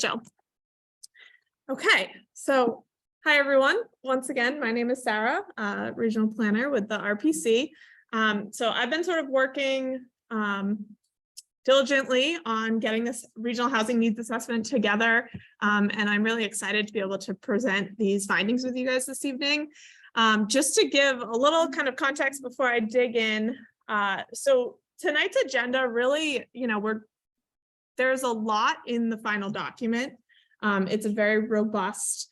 Jill. Okay, so hi everyone. Once again, my name is Sarah, regional planner with the RPC. So I've been sort of working diligently on getting this regional housing needs assessment together, and I'm really excited to be able to present these findings with you guys this evening. Just to give a little kind of context before I dig in, so tonight's agenda really, there's a lot in the final document. It's a very robust,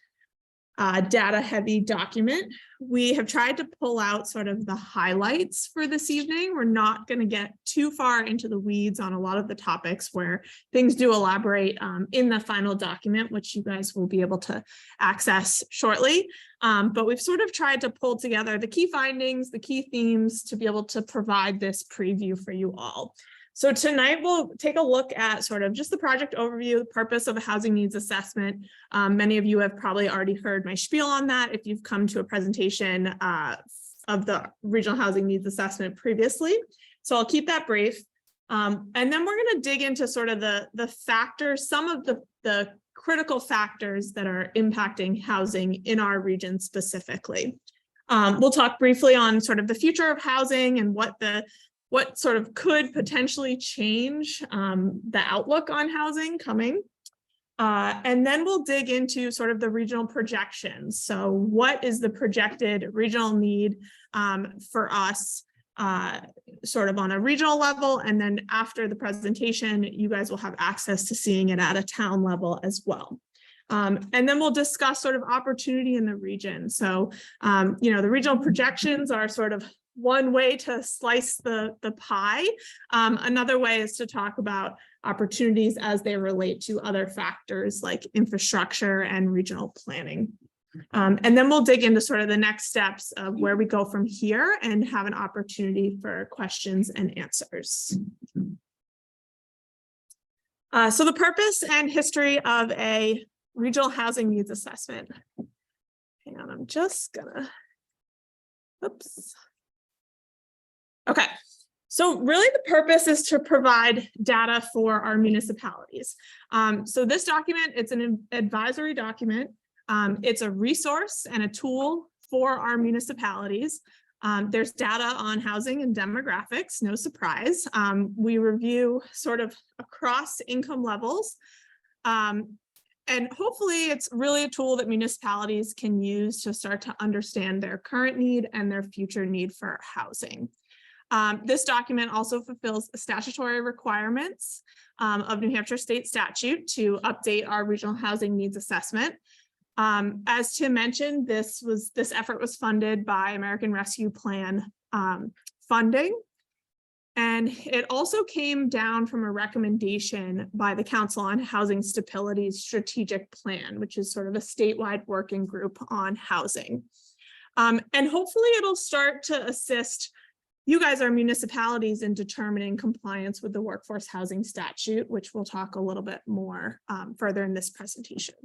data-heavy document. We have tried to pull out sort of the highlights for this evening. We're not going to get too far into the weeds on a lot of the topics where things do elaborate in the final document, which you guys will be able to access shortly. But we've sort of tried to pull together the key findings, the key themes to be able to provide this preview for you all. So tonight we'll take a look at sort of just the project overview, the purpose of a housing needs assessment. Many of you have probably already heard my spiel on that if you've come to a presentation of the regional housing needs assessment previously. So I'll keep that brief. And then we're going to dig into sort of the factors, some of the critical factors that are impacting housing in our region specifically. We'll talk briefly on sort of the future of housing and what sort of could potentially change the outlook on housing coming. And then we'll dig into sort of the regional projections. So what is the projected regional need for us sort of on a regional level? And then after the presentation, you guys will have access to seeing it at a town level as well. And then we'll discuss sort of opportunity in the region. So, the regional projections are sort of one way to slice the pie. Another way is to talk about opportunities as they relate to other factors like infrastructure and regional planning. And then we'll dig into sort of the next steps of where we go from here and have an opportunity for questions and answers. So the purpose and history of a regional housing needs assessment. Hang on, I'm just gonna, oops. Okay, so really the purpose is to provide data for our municipalities. So this document, it's an advisory document. It's a resource and a tool for our municipalities. There's data on housing and demographics, no surprise. We review sort of across income levels. And hopefully it's really a tool that municipalities can use to start to understand their current need and their future need for housing. This document also fulfills statutory requirements of New Hampshire state statute to update our regional housing needs assessment. As Tim mentioned, this effort was funded by American Rescue Plan funding. And it also came down from a recommendation by the Council on Housing Stability's strategic plan, which is sort of a statewide working group on housing. And hopefully it'll start to assist you guys, our municipalities, in determining compliance with the workforce housing statute, which we'll talk a little bit more further in this presentation.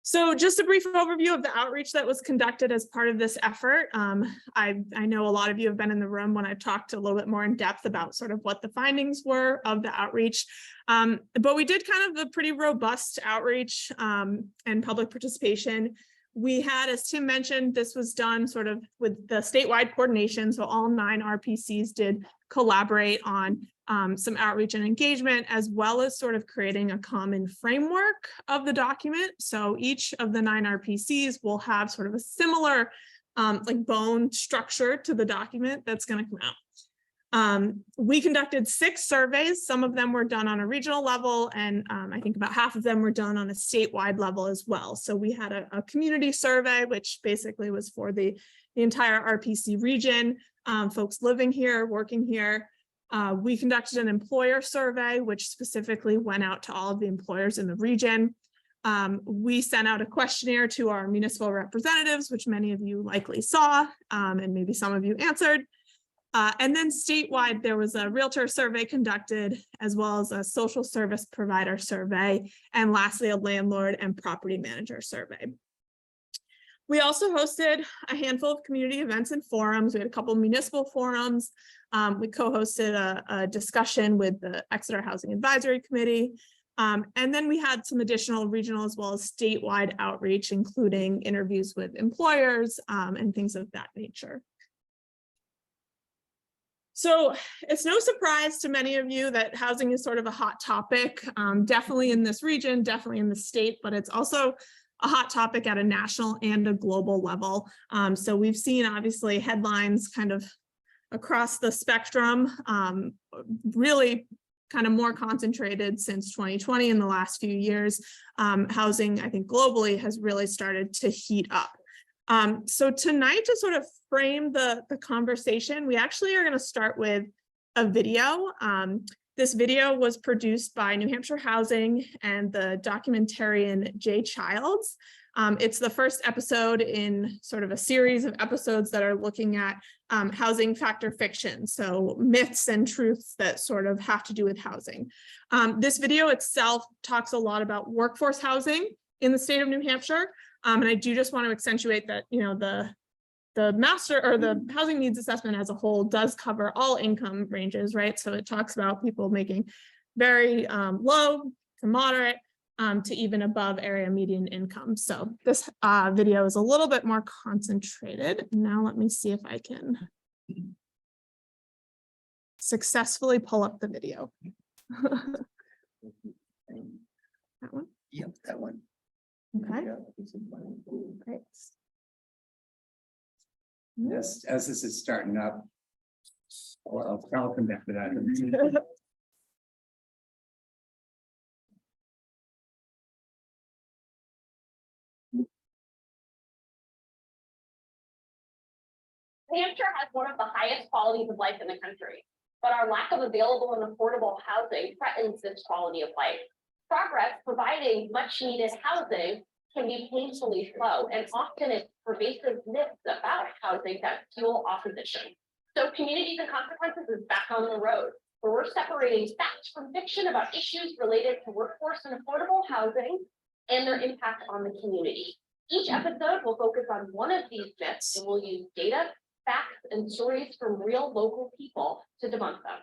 So just a brief overview of the outreach that was conducted as part of this effort. I know a lot of you have been in the room when I've talked a little bit more in depth about sort of what the findings were of the outreach. But we did kind of a pretty robust outreach and public participation. We had, as Tim mentioned, this was done sort of with the statewide coordination. So all 9 RPCs did collaborate on some outreach and engagement, as well as sort of creating a common framework of the document. So each of the 9 RPCs will have sort of a similar like bone structure to the document that's going to come out. We conducted 6 surveys. Some of them were done on a regional level, and I think about half of them were done on a statewide level as well. So we had a community survey, which basically was for the entire RPC region, folks living here, working here. We conducted an employer survey, which specifically went out to all of the employers in the region. We sent out a questionnaire to our municipal representatives, which many of you likely saw, and maybe some of you answered. And then statewide, there was a realtor survey conducted, as well as a social service provider survey, and lastly, a landlord and property manager survey. We also hosted a handful of community events and forums. We had a couple of municipal forums. We co-hosted a discussion with the Exeter Housing Advisory Committee. And then we had some additional regional as well as statewide outreach, including interviews with employers and things of that nature. So it's no surprise to many of you that housing is sort of a hot topic, definitely in this region, definitely in the state, but it's also a hot topic at a national and a global level. So we've seen obviously headlines kind of across the spectrum, really kind of more concentrated since 2020 in the last few years. Housing, I think globally has really started to heat up. So tonight, to sort of frame the conversation, we actually are going to start with a video. This video was produced by New Hampshire Housing and the documentarian Jay Childs. It's the first episode in sort of a series of episodes that are looking at housing factor fiction, so myths and truths that sort of have to do with housing. This video itself talks a lot about workforce housing in the state of New Hampshire. And I do just want to accentuate that, you know, the master or the housing needs assessment as a whole does cover all income ranges, right? So it talks about people making very low to moderate to even above area median income. So this video is a little bit more concentrated. Now let me see if I can successfully pull up the video. That one? Yep, that one. Okay. Great. Yes, as this is starting up, well, I'll come back to that. New Hampshire has one of the highest qualities of life in the country, but our lack of available and affordable housing threatens this quality of life. Progress providing much needed housing can be painfully slow, and often it's pervasive myths about housing that fuel opposition. So Communities and Consequences is back on the road, where we're separating facts from fiction about issues related to workforce and affordable housing and their impact on the community. Each episode will focus on one of these myths, and we'll use data, facts, and stories from real local people to debunk them.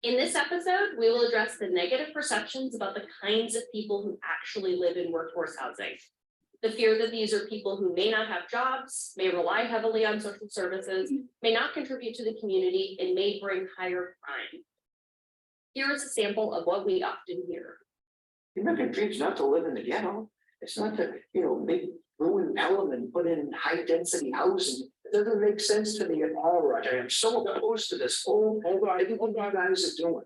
In this episode, we will address the negative perceptions about the kinds of people who actually live in workforce housing. The fear that these are people who may not have jobs, may rely heavily on social services, may not contribute to the community, and may bring higher crime. Here is a sample of what we often hear. The American dream's not to live in the ghetto. It's not to, make ruin Pelham and put in high density housing. It doesn't make sense to me at all, Roger. I am so opposed to this whole what guys are doing.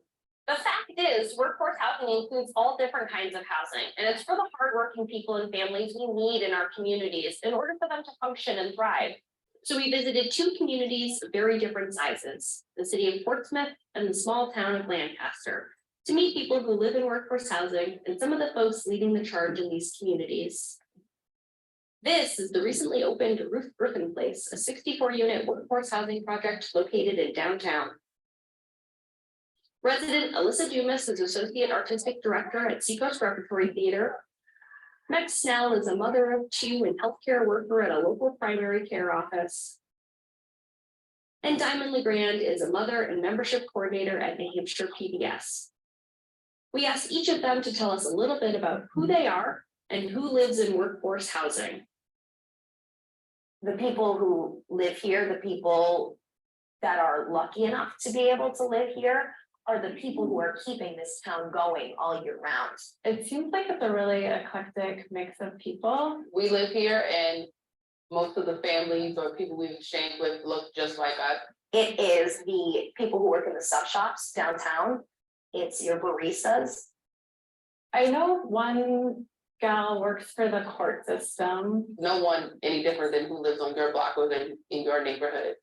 The fact is, workforce housing includes all different kinds of housing, and it's for the hardworking people and families we need in our communities in order for them to function and thrive. So we visited two communities of very different sizes, the city of Portsmouth and the small town of Lancaster, to meet people who live in workforce housing and some of the folks leading the charge in these communities. This is the recently opened Ruth Griffin Place, a 64-unit workforce housing project located in downtown. Resident Alyssa Dumas is Associate Artistic Director at Seacoast Repertory Theater. Meg Snell is a mother of two and healthcare worker at a local primary care office. And Diamond LeGrand is a mother and membership coordinator at New Hampshire PBS. We asked each of them to tell us a little bit about who they are and who lives in workforce housing. The people who live here, the people that are lucky enough to be able to live here, are the people who are keeping this town going all year round. It seems like it's a really eclectic mix of people. We live here and most of the families or people we've exchanged with look just like us. It is the people who work in the sub shops downtown. It's your baristas. I know one gal works for the court system. No one any different than who lives on your block or in your neighborhood.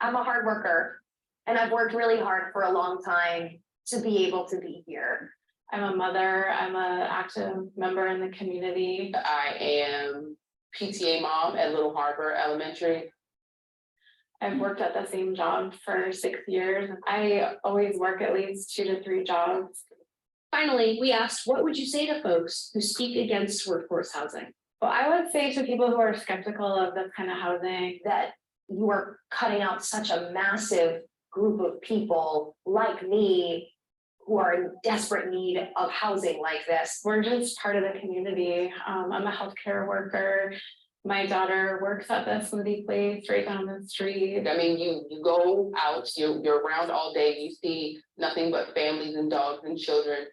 I'm a hard worker, and I've worked really hard for a long time to be able to be here. I'm a mother, I'm an active member in the community. I am PTA mom at Little Harbor Elementary. I've worked at the same job for 6 years. I always work at least 2 to 3 jobs. Finally, we asked, what would you say to folks who speak against workforce housing? Well, I would say to people who are skeptical of this kind of housing, That you are cutting out such a massive group of people like me who are in desperate need of housing like this. we're just part of the community. I'm a healthcare worker. My daughter works at the smoothie place right down the street. I mean, you go out, you're around all day, you see nothing but families and dogs and children.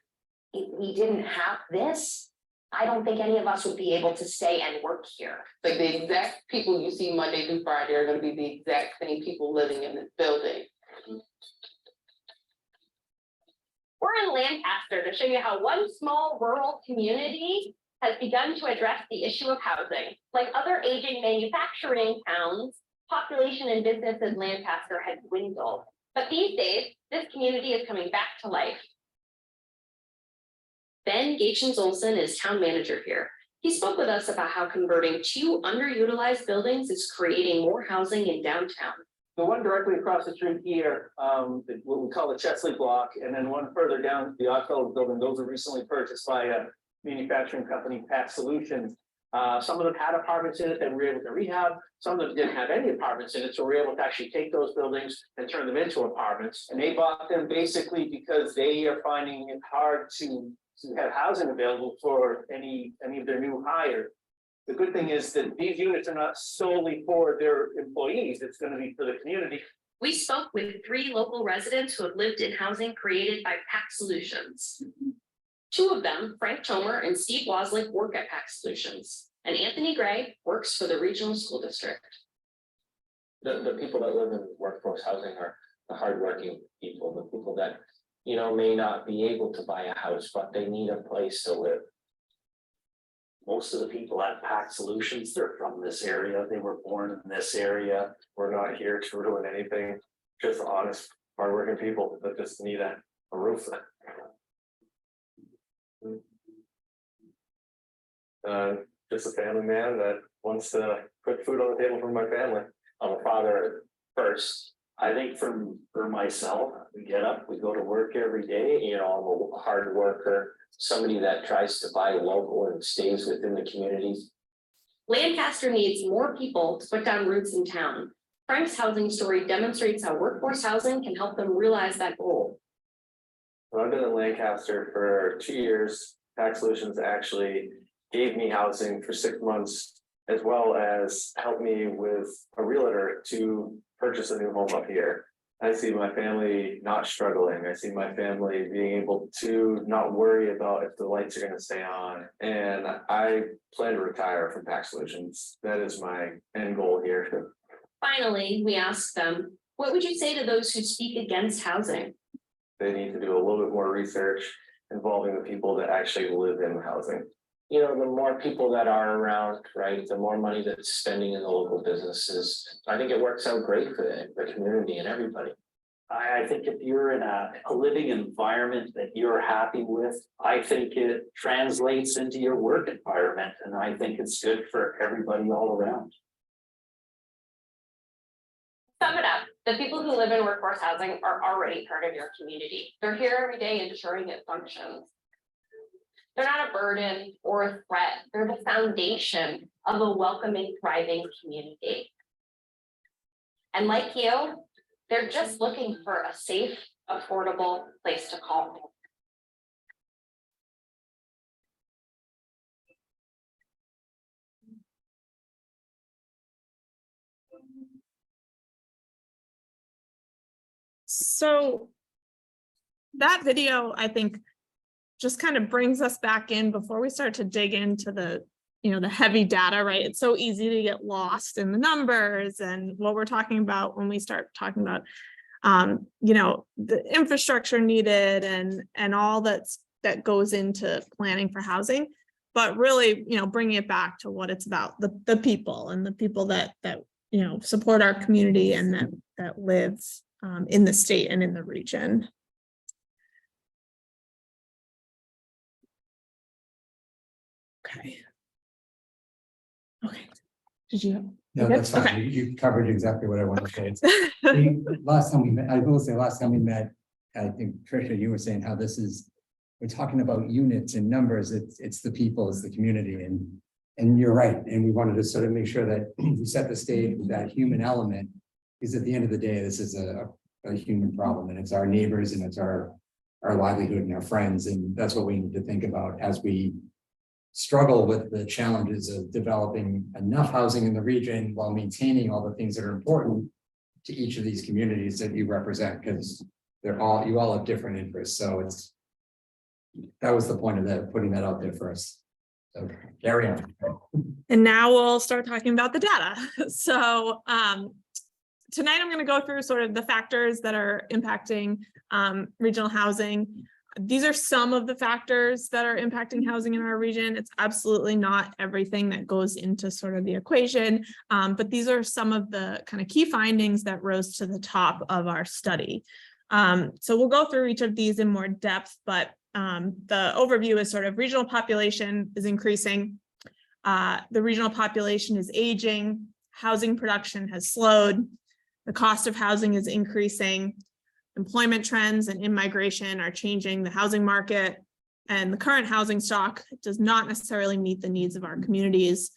If we didn't have this, I don't think any of us would be able to stay and work here. Like the exact people you see Monday through Friday are gonna be the exact same people living in this building. We're in Lancaster to show you how one small rural community has begun to address the issue of housing. Like other aging manufacturing towns, population and business in Lancaster had dwindled. But these days, this community is coming back to life. Ben Gations-Olson is town manager here. He spoke with us about how converting 2 underutilized buildings is creating more housing in downtown. The one directly across the street here, what we call the Chesley block, and then one further down, the Oddfellows building, those were recently purchased by a manufacturing company, Pack Solutions. Some of them had apartments in it that we were able to rehab, some of them didn't have any apartments in it, so we were able to actually take those buildings and turn them into apartments. And they bought them basically because they are finding it hard to have housing available for any of their new hires. The good thing is that these units are not solely for their employees, it's gonna be for the community. We spoke with 3 local residents who have lived in housing created by Pack Solutions. 2 of them, Frank Tomer and Steve Waslick, work at Pack Solutions, and Anthony Gray works for the regional school district. The people that live in workforce housing are the hardworking people, the people that, may not be able to buy a house, but they need a place to live. Most of the people at Pack Solutions, they're from this area. They were born in this area. We're not here to ruin anything. Just honest, hardworking people that just need a roof. Just a family man that wants to put food on the table for my family. I'm a father first. I think for myself, we get up, we go to work every day. I'm a hard worker, somebody that tries to buy local and stays within the community. Lancaster needs more people to put down roots in town. Frank's housing story demonstrates how workforce housing can help them realize that goal. Well, I've been in Lancaster for 2 years. Pack Solutions actually gave me housing for 6 months, as well as helped me with a realtor to purchase a new home up here. I see my family not struggling. I see my family being able to not worry about if the lights are going to stay on. And I plan to retire from Pack Solutions. That is my end goal here. Finally, we asked them, what would you say to those who speak against housing? They need to do a little bit more research involving the people that actually live in housing. The more people that are around, right, the more money that's spending in the local businesses. I think it works out great for the community and everybody. I think if you're in a living environment that you're happy with, I think it translates into your work environment, and I think it's good for everybody all around. Sum it up, the people who live in workforce housing are already part of your community. They're here every day ensuring it functions. They're not a burden or a threat. They're the foundation of a welcoming, thriving community. And like you, they're just looking for a safe, affordable place to call home. So that video, I think, just kind of brings us back in before we start to dig into the heavy data, right? It's so easy to get lost in the numbers and what we're talking about when we start talking about, the infrastructure needed and all that goes into planning for housing. But really, bringing it back to what it's about, the people and the people that support our community and that live in the state and in the region. Okay. Did you? No, that's fine. Okay. You covered exactly what I wanted to say. Last time we met, I will say last time we met, I think Tricia, you were saying how this is we're talking about units and numbers, it's the people, it's the community, and you're right, and we wanted to sort of make sure that we set the stage with that human element, because at the end of the day, this is a human problem, and it's our neighbors, and it's our livelihood and our friends, and that's what we need to think about as we struggle with the challenges of developing enough housing in the region while maintaining all the things that are important to each of these communities that you represent, because you all have different interests. So that was the point of that, putting that out there first. So carry on. And now we'll start talking about the data. So tonight I'm going to go through sort of the factors that are impacting regional housing. These are some of the factors that are impacting housing in our region. It's absolutely not everything that goes into sort of the equation, but these are some of the kind of key findings that rose to the top of our study. So we'll go through each of these in more depth, but the overview is sort of regional population is increasing. The regional population is aging. Housing production has slowed. The cost of housing is increasing. Employment trends and in-migration are changing the housing market, and the current housing stock does not necessarily meet the needs of our communities.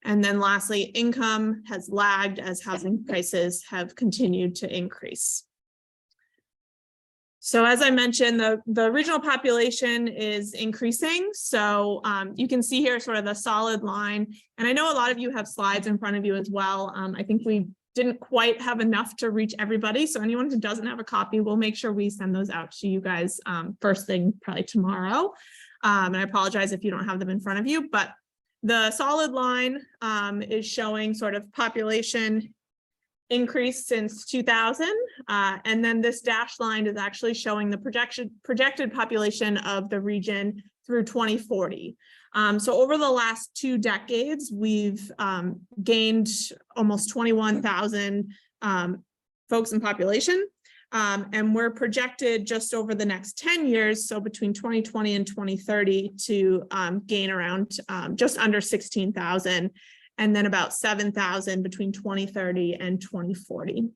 And then lastly, income has lagged as housing prices have continued to increase. So as I mentioned, the regional population is increasing. So you can see here sort of the solid line. And I know a lot of you have slides in front of you as well. I think we didn't quite have enough to reach everybody. So anyone who doesn't have a copy, we'll make sure we send those out to you guys first thing, probably tomorrow. And I apologize if you don't have them in front of you, but the solid line is showing sort of population increase since 2000. And then this dashed line is actually showing the projected population of the region through 2040. So over the last 2 decades, we've gained almost 21,000 folks in population. And we're projected just over the next 10 years, so between 2020 and 2030, to gain around just under 16,000, and then about 7,000 between 2030 and 2040.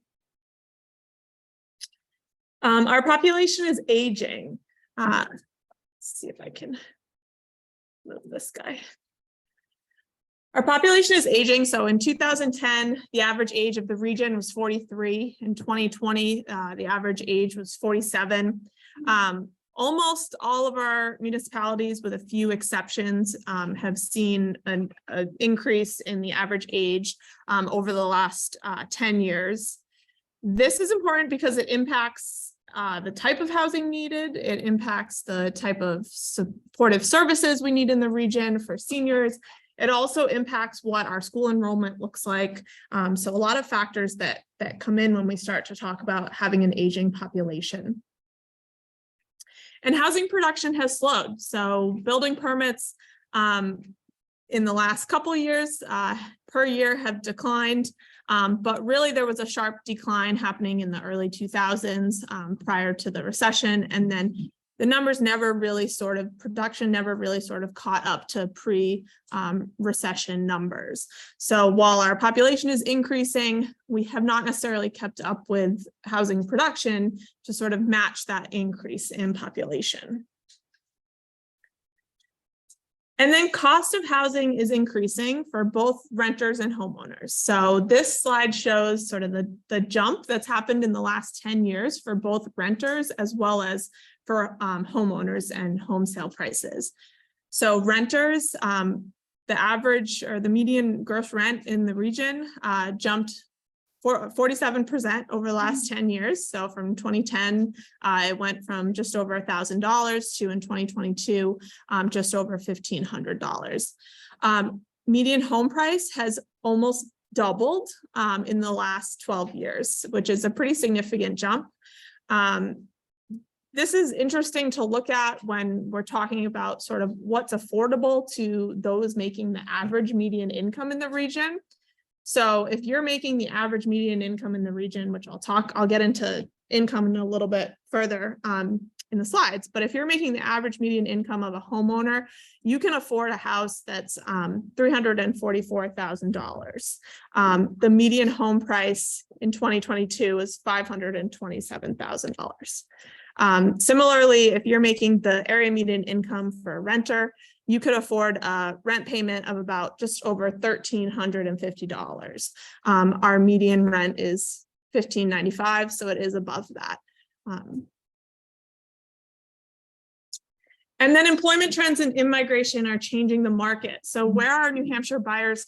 Our population is aging. Let's see if I can move this guy. Our population is aging. So in 2010, the average age of the region was 43. In 2020, the average age was 47. Almost all of our municipalities, with a few exceptions, have seen an increase in the average age over the last 10 years. This is important because it impacts the type of housing needed. It impacts the type of supportive services we need in the region for seniors. It also impacts what our school enrollment looks like. So a lot of factors that come in when we start to talk about having an aging population. And housing production has slowed. So building permits in the last couple of years per year have declined. But really there was a sharp decline happening in the early 2000s prior to the recession. And then the numbers production never really sort of caught up to pre-recession numbers. So while our population is increasing, we have not necessarily kept up with housing production to sort of match that increase in population. And then cost of housing is increasing for both renters and homeowners. So this slide shows sort of the jump that's happened in the last 10 years for both renters as well as for homeowners and home sale prices. So renters, the average or the median gross rent in the region jumped 47% over the last 10 years. So from 2010, it went from just over $1,000 to in 2022, just over $1,500. Median home price has almost doubled in the last 12 years, which is a pretty significant jump. This is interesting to look at when we're talking about sort of what's affordable to those making the average median income in the region. So if you're making the average median income in the region, which I'll get into income in a little bit further in the slides, but if you're making the average median income of a homeowner, you can afford a house that's $344,000. The median home price in 2022 is $527,000. Similarly, if you're making the area median income for a renter, you could afford a rent payment of about just over $1,350. Our median rent is $1,595, so it is above that. And then employment trends and immigration are changing the market. So where our New Hampshire buyers,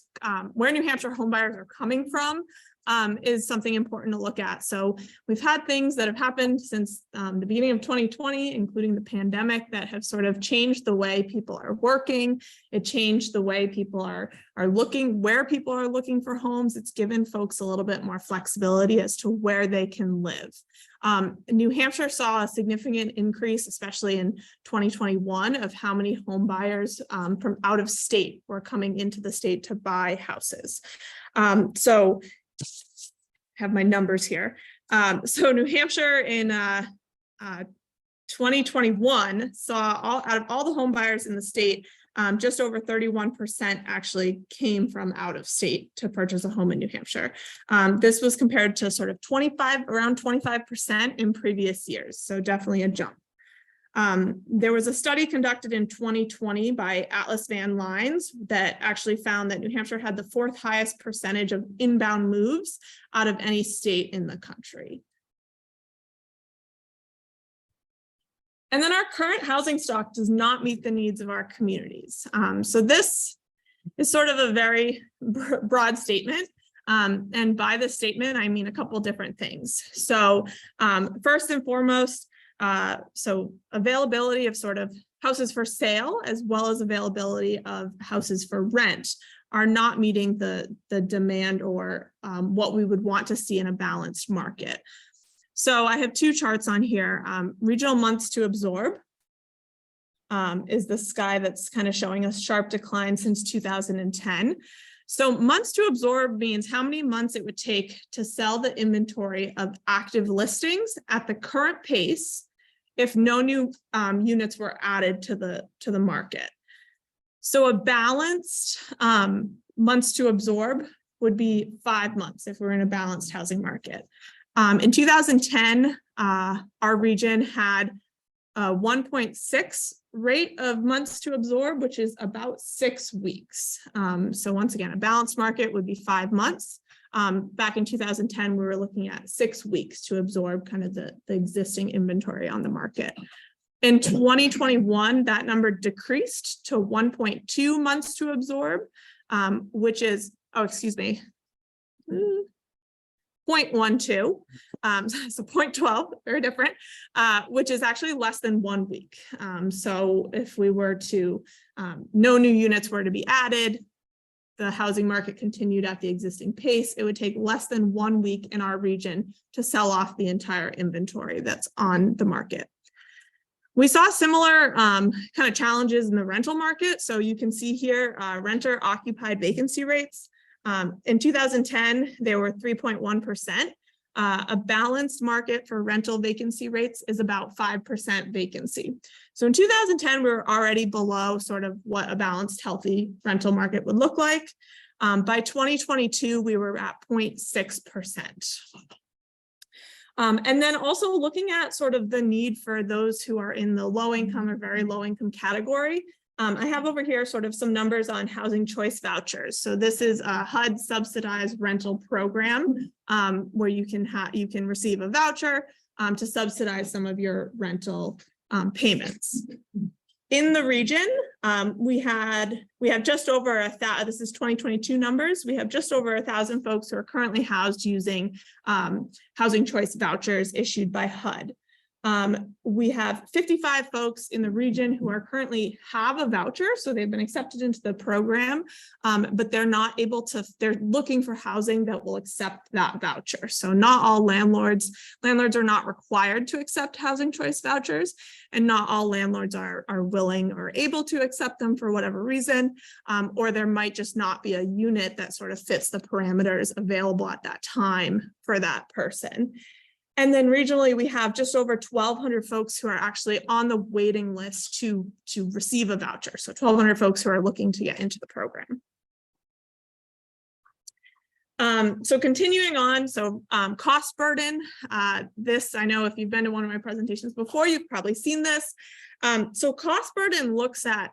where New Hampshire home buyers are coming from is something important to look at. So we've had things that have happened since the beginning of 2020, including the pandemic, that have sort of changed the way people are working. It changed the way people are looking, where people are looking for homes. It's given folks a little bit more flexibility as to where they can live. New Hampshire saw a significant increase, especially in 2021, of how many home buyers from out of state were coming into the state to buy houses. So I have my numbers here. So New Hampshire in 2021 saw out of all the home buyers in the state, just over 31% actually came from out of state to purchase a home in New Hampshire. This was compared to sort of around 25% in previous years. So definitely a jump. There was a study conducted in 2020 by Atlas Van Lines that actually found that New Hampshire had the 4th highest percentage of inbound moves out of any state in the country. And then our current housing stock does not meet the needs of our communities. So this is sort of a very broad statement. And by this statement, I mean a couple different things. So first and foremost, so availability of sort of houses for sale, as well as availability of houses for rent, are not meeting the demand or what we would want to see in a balanced market. So I have 2 charts on here. Regional months to absorb is the sky that's kind of showing a sharp decline since 2010. So months to absorb means how many months it would take to sell the inventory of active listings at the current pace if no new units were added to the market. So a balanced months to absorb would be 5 months if we're in a balanced housing market. In 2010, our region had a 1.6 rate of months to absorb, which is about 6 weeks. So once again, a balanced market would be 5 months. Back in 2010, we were looking at 6 weeks to absorb kind of the existing inventory on the market. In 2021, that number decreased to 1.2 months to absorb, which is, 0.12, so 0.12, very different, which is actually less than 1 week. So if we were to, no new units were to be added, the housing market continued at the existing pace, it would take less than 1 week in our region to sell off the entire inventory that's on the market. We saw similar kind of challenges in the rental market. So you can see here renter occupied vacancy rates. In 2010, they were 3.1%. A balanced market for rental vacancy rates is about 5% vacancy. So in 2010, we were already below sort of what a balanced, healthy rental market would look like. By 2022, we were at 0.6%. And then also looking at sort of the need for those who are in the low income or very low income category. I have over here sort of some numbers on housing choice vouchers. So this is a HUD subsidized rental program where you can receive a voucher to subsidize some of your rental payments. In the region, we have just over 1,000, this is 2022 numbers, we have just over 1,000 folks who are currently housed using housing choice vouchers issued by HUD. We have 55 folks in the region who are currently have a voucher, so they've been accepted into the program, but they're not able to, they're looking for housing that will accept that voucher. So not all landlords are not required to accept housing choice vouchers, and not all landlords are willing or able to accept them for whatever reason, or there might just not be a unit that sort of fits the parameters available at that time for that person. And then regionally, we have just over 1,200 folks who are actually on the waiting list to receive a voucher. So 1,200 folks who are looking to get into the program. So continuing on, cost burden, this, I know if you've been to one of my presentations before, you've probably seen this. So cost burden looks at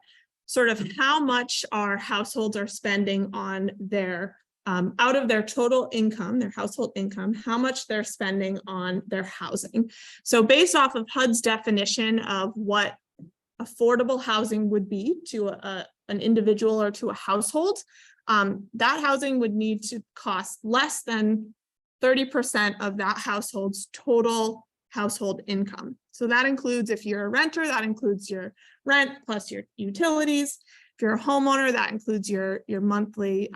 sort of how much our households are spending on their, out of their total income, their household income, how much they're spending on their housing. So based off of HUD's definition of what affordable housing would be to an individual or to a household, that housing would need to cost less than 30% of that household's total household income. So that includes, if you're a renter, that includes your rent plus your utilities. If you're a homeowner, that includes your monthly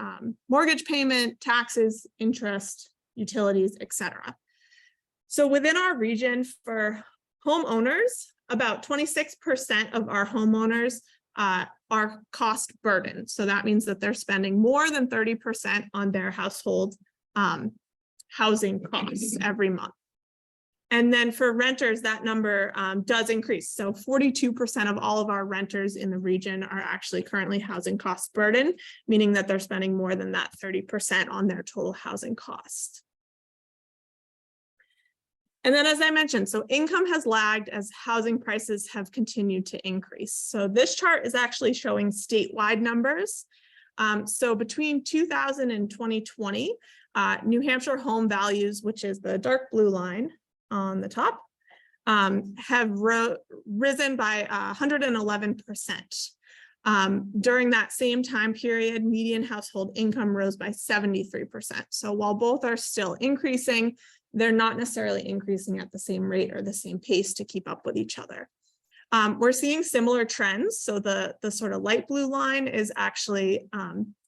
mortgage payment, taxes, interest, utilities, etc. So within our region for homeowners, about 26% of our homeowners are cost burdened. So that means that they're spending more than 30% on their household housing costs every month. And then for renters, that number does increase. So 42% of all of our renters in the region are actually currently housing cost burden, meaning that they're spending more than that 30% on their total housing cost. And then, as I mentioned, so income has lagged as housing prices have continued to increase. So this chart is actually showing statewide numbers. So between 2000 and 2020, New Hampshire home values, which is the dark blue line on the top, have risen by 111%. During that same time period, median household income rose by 73%. So while both are still increasing, they're not necessarily increasing at the same rate or the same pace to keep up with each other. We're seeing similar trends. So the sort of light blue line is actually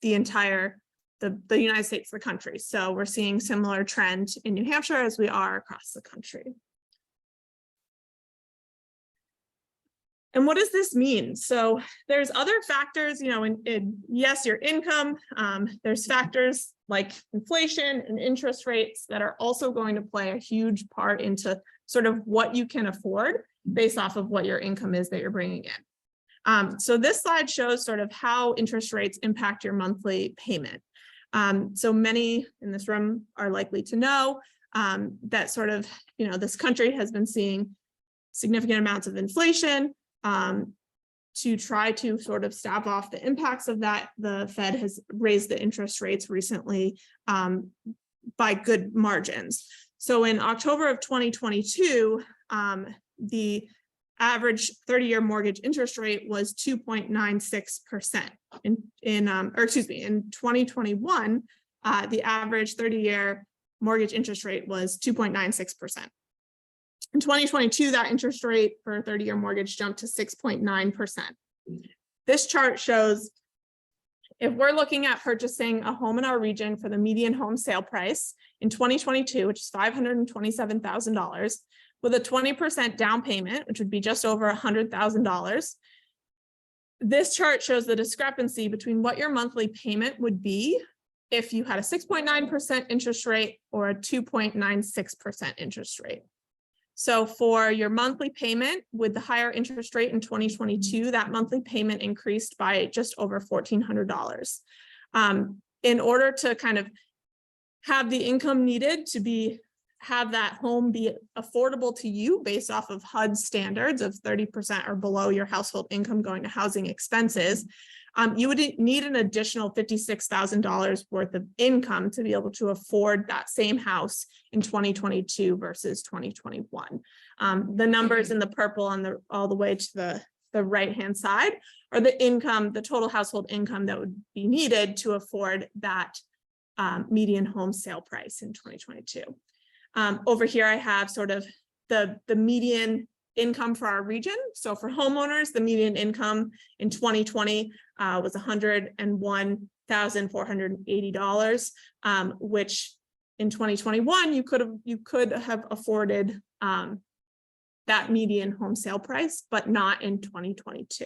the entire, the United States, the country. So we're seeing similar trend in New Hampshire as we are across the country. And what does this mean? So there's other factors, you know, in yes, your income, there's factors like inflation and interest rates that are also going to play a huge part into sort of what you can afford based off of what your income is that you're bringing in. So this slide shows sort of how interest rates impact your monthly payment. So many in this room are likely to know that sort of, you know, this country has been seeing significant amounts of inflation. To try to sort of stave off the impacts of that, the Fed has raised the interest rates recently by good margins. So in October of 2022, the average 30-year mortgage interest rate was 2.96%. In 2021, the average 30-year mortgage interest rate was 2.96%. In 2022, that interest rate for a 30-year mortgage jumped to 6.9%. This chart shows if we're looking at purchasing a home in our region for the median home sale price in 2022, which is $527,000, with a 20% down payment, which would be just over $100,000. This chart shows the discrepancy between what your monthly payment would be if you had a 6.9% interest rate or a 2.96% interest rate. So for your monthly payment with the higher interest rate in 2022, that monthly payment increased by just over $1,400. In order to kind of have the income needed to have that home be affordable to you based off of HUD standards of 30% or below your household income going to housing expenses, you would need an additional $56,000 worth of income to be able to afford that same house in 2022 versus 2021. The numbers in the purple on all the way to the right-hand side are the income, the total household income that would be needed to afford that median home sale price in 2022. Over here, I have sort of the median income for our region. So for homeowners, the median income in 2020 was $101,480, which in 2021 you could have afforded that median home sale price, but not in 2022.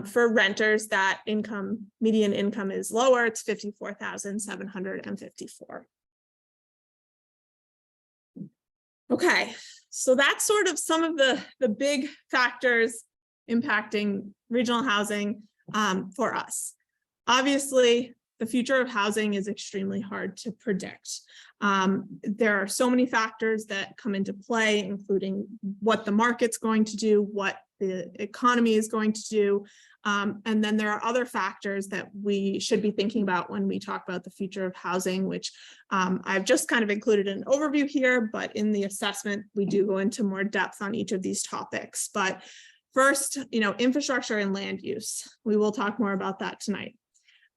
For renters, that median income is lower. It's $54,754. Okay, so that's sort of some of the big factors impacting regional housing for us. Obviously, the future of housing is extremely hard to predict. There are so many factors that come into play, including what the market's going to do, what the economy is going to do. And then there are other factors that we should be thinking about when we talk about the future of housing, which I've just kind of included an overview here, but in the assessment, we do go into more depth on each of these topics. But first, infrastructure and land use. We will talk more about that tonight.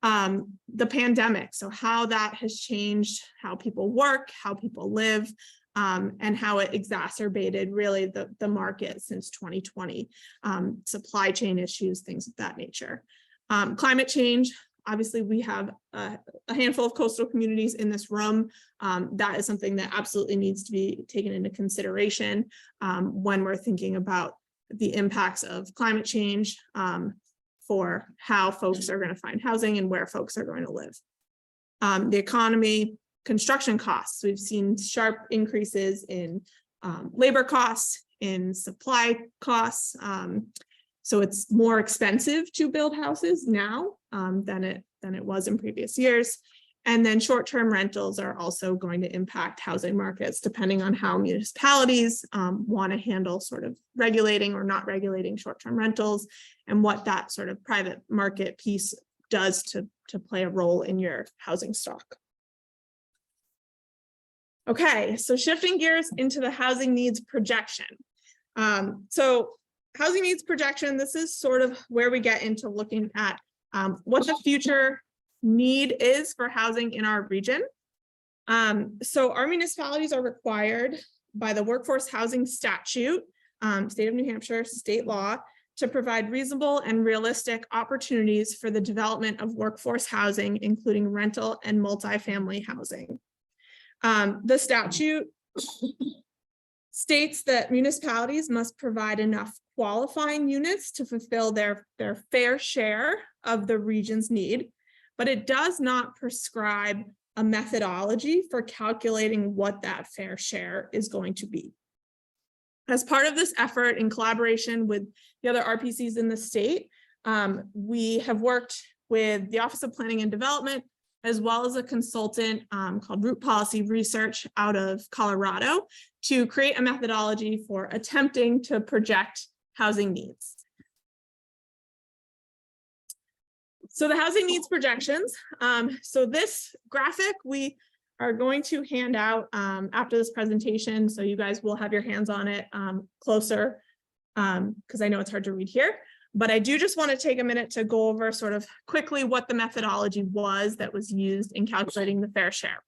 The pandemic, so how that has changed how people work, how people live, and how it exacerbated really the market since 2020, supply chain issues, things of that nature. Climate change, obviously we have a handful of coastal communities in this room. That is something that absolutely needs to be taken into consideration when we're thinking about the impacts of climate change for how folks are going to find housing and where folks are going to live. The economy, construction costs. We've seen sharp increases in labor costs, in supply costs. So it's more expensive to build houses now than it was in previous years. And then short-term rentals are also going to impact housing markets depending on how municipalities want to handle sort of regulating or not regulating short-term rentals and what that sort of private market piece does to play a role in your housing stock. Okay, so shifting gears into the housing needs projection. So housing needs projection, this is sort of where we get into looking at what the future need is for housing in our region. So our municipalities are required by the Workforce Housing Statute, State of New Hampshire, state law, to provide reasonable and realistic opportunities for the development of workforce housing, including rental and multifamily housing. The statute states that municipalities must provide enough qualifying units to fulfill their fair share of the region's need, but it does not prescribe a methodology for calculating what that fair share is going to be. As part of this effort, in collaboration with the other RPCs in the state, we have worked with the Office of Planning and Development, as well as a consultant called Root Policy Research out of Colorado, to create a methodology for attempting to project housing needs. So the housing needs projections. So this graphic we are going to hand out after this presentation, so you guys will have your hands on it closer, because I know it's hard to read here. But I do just want to take a minute to go over sort of quickly what the methodology was that was used in calculating the fair share.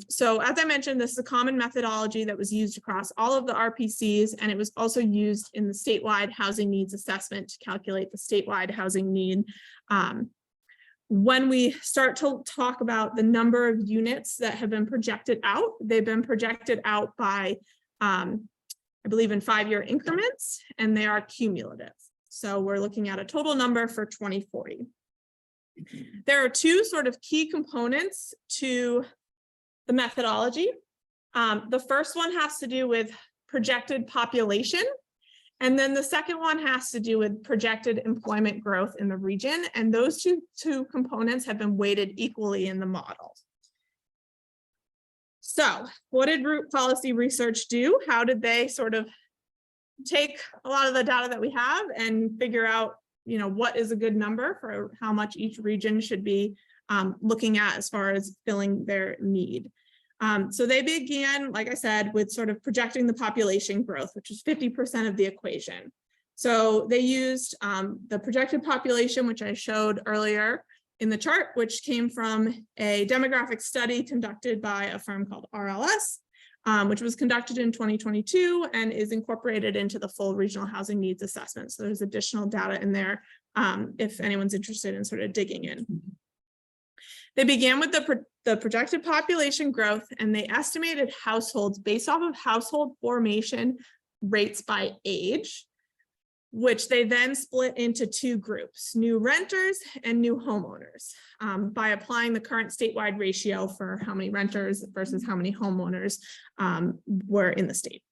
So as I mentioned, this is a common methodology that was used across all of the RPCs, and it was also used in the statewide housing needs assessment to calculate the statewide housing need. When we start to talk about the number of units that have been projected out, they've been projected out by, I believe, in 5-year increments, and they are cumulative. So we're looking at a total number for 2040. There are two sort of key components to the methodology. The first one has to do with projected population, and then the second one has to do with projected employment growth in the region, and those two components have been weighted equally in the model. So what did Root Policy Research do? How did they sort of take a lot of the data that we have and figure out, what is a good number for how much each region should be looking at as far as filling their need? So they began, like I said, with sort of projecting the population growth, which is 50% of the equation. So they used the projected population, which I showed earlier in the chart, which came from a demographic study conducted by a firm called RLS, which was conducted in 2022 and is incorporated into the full regional housing needs assessment. So there's additional data in there if anyone's interested in sort of digging in. They began with the projected population growth, and they estimated households based off of household formation rates by age, which they then split into two groups, new renters and new homeowners, by applying the current statewide ratio for how many renters versus how many homeowners were in the state.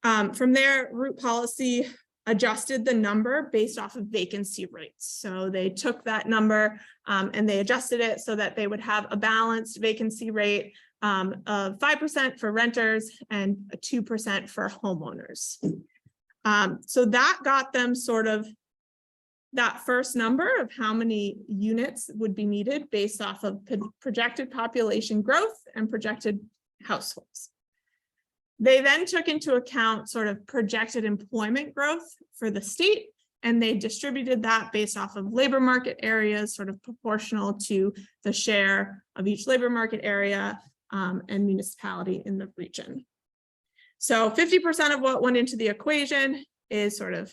From there, Root Policy adjusted the number based off of vacancy rates. So they took that number and they adjusted it so that they would have a balanced vacancy rate of 5% for renters and 2% for homeowners. So that got them sort of that first number of how many units would be needed based off of projected population growth and projected households. They then took into account sort of projected employment growth for the state, and they distributed that based off of labor market areas, sort of proportional to the share of each labor market area and municipality in the region. So 50% of what went into the equation is sort of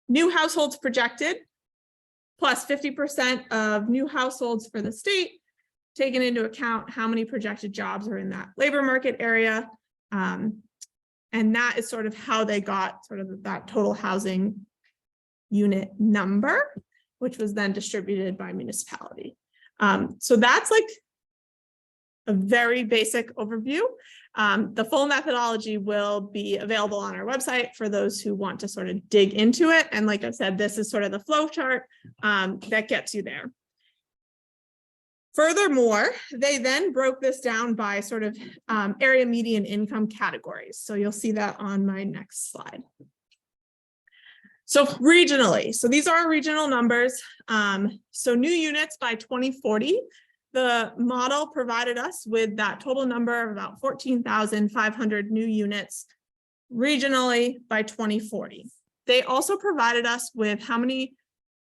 new households projected, plus 50% of new households for the state, taking into account how many projected jobs are in that labor market area. And that is sort of how they got sort of that total housing unit number, which was then distributed by municipality. So that's like a very basic overview. The full methodology will be available on our website for those who want to sort of dig into it. And like I said, this is sort of the flow chart that gets you there. Furthermore, they then broke this down by sort of area median income categories. So you'll see that on my next slide. So regionally, so these are regional numbers. So new units by 2040, the model provided us with that total number of about 14,500 new units regionally by 2040. They also provided us with how many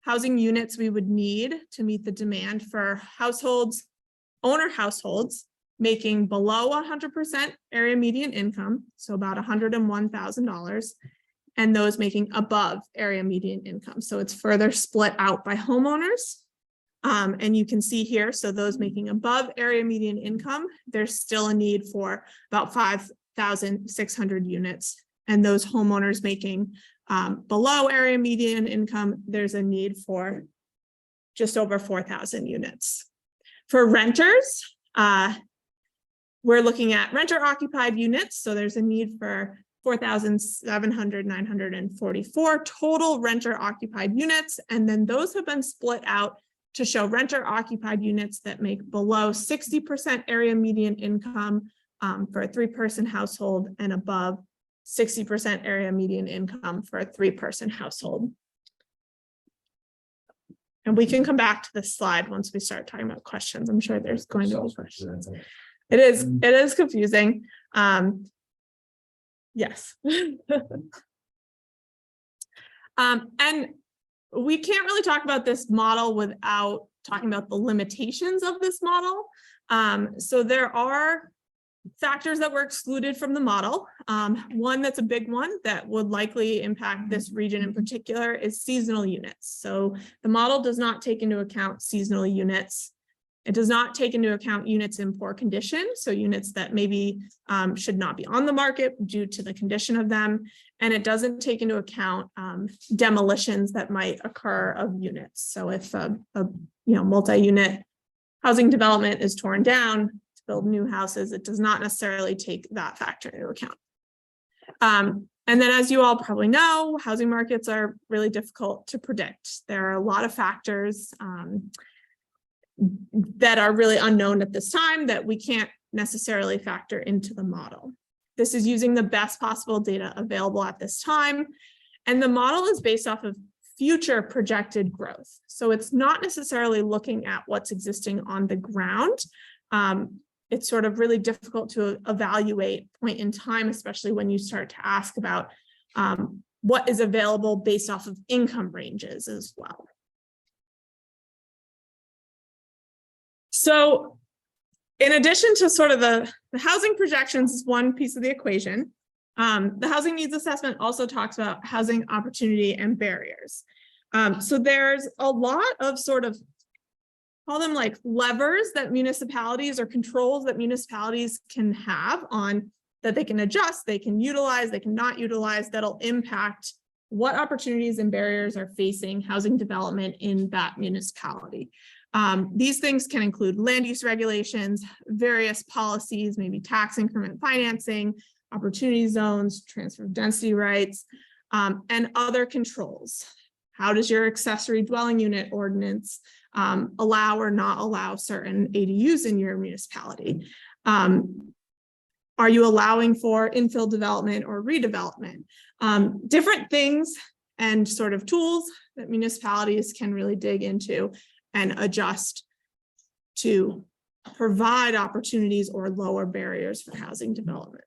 housing units we would need to meet the demand for households, owner households making below 100% area median income, so about $101,000, and those making above area median income. So it's further split out by homeowners. And you can see here, so those making above area median income, there's still a need for about 5,600 units. And those homeowners making below area median income, there's a need for just over 4,000 units. For renters, we're looking at renter occupied units. So there's a need for 4,944 total renter occupied units. And then those have been split out to show renter occupied units that make below 60% area median income for a 3-person household and above 60% area median income for a 3-person household. And we can come back to this slide once we start talking about questions. I'm sure there's going to be questions. It is confusing. Yes. And we can't really talk about this model without talking about the limitations of this model. So there are factors that were excluded from the model. One that's a big one that would likely impact this region in particular is seasonal units. So the model does not take into account seasonal units. It does not take into account units in poor condition, so units that maybe should not be on the market due to the condition of them. And it doesn't take into account demolitions that might occur of units. So if a multi-unit housing development is torn down to build new houses, it does not necessarily take that factor into account. And then, as you all probably know, housing markets are really difficult to predict. There are a lot of factors that are really unknown at this time that we can't necessarily factor into the model. This is using the best possible data available at this time. And the model is based off of future projected growth. So it's not necessarily looking at what's existing on the ground. It's sort of really difficult to evaluate point in time, especially when you start to ask about what is available based off of income ranges as well. So in addition to sort of the housing projections is one piece of the equation, the housing needs assessment also talks about housing opportunity and barriers. So there's a lot of sort of, call them like levers that municipalities or controls that municipalities can have on that they can adjust, they can utilize, they can not utilize, that'll impact what opportunities and barriers are facing housing development in that municipality. These things can include land use regulations, various policies, maybe tax increment financing, opportunity zones, transfer of density rights. and other controls. How does your accessory dwelling unit ordinance allow or not allow certain ADUs in your municipality? Are you allowing for infill development or redevelopment? Different things and sort of tools that municipalities can really dig into and adjust to provide opportunities or lower barriers for housing development.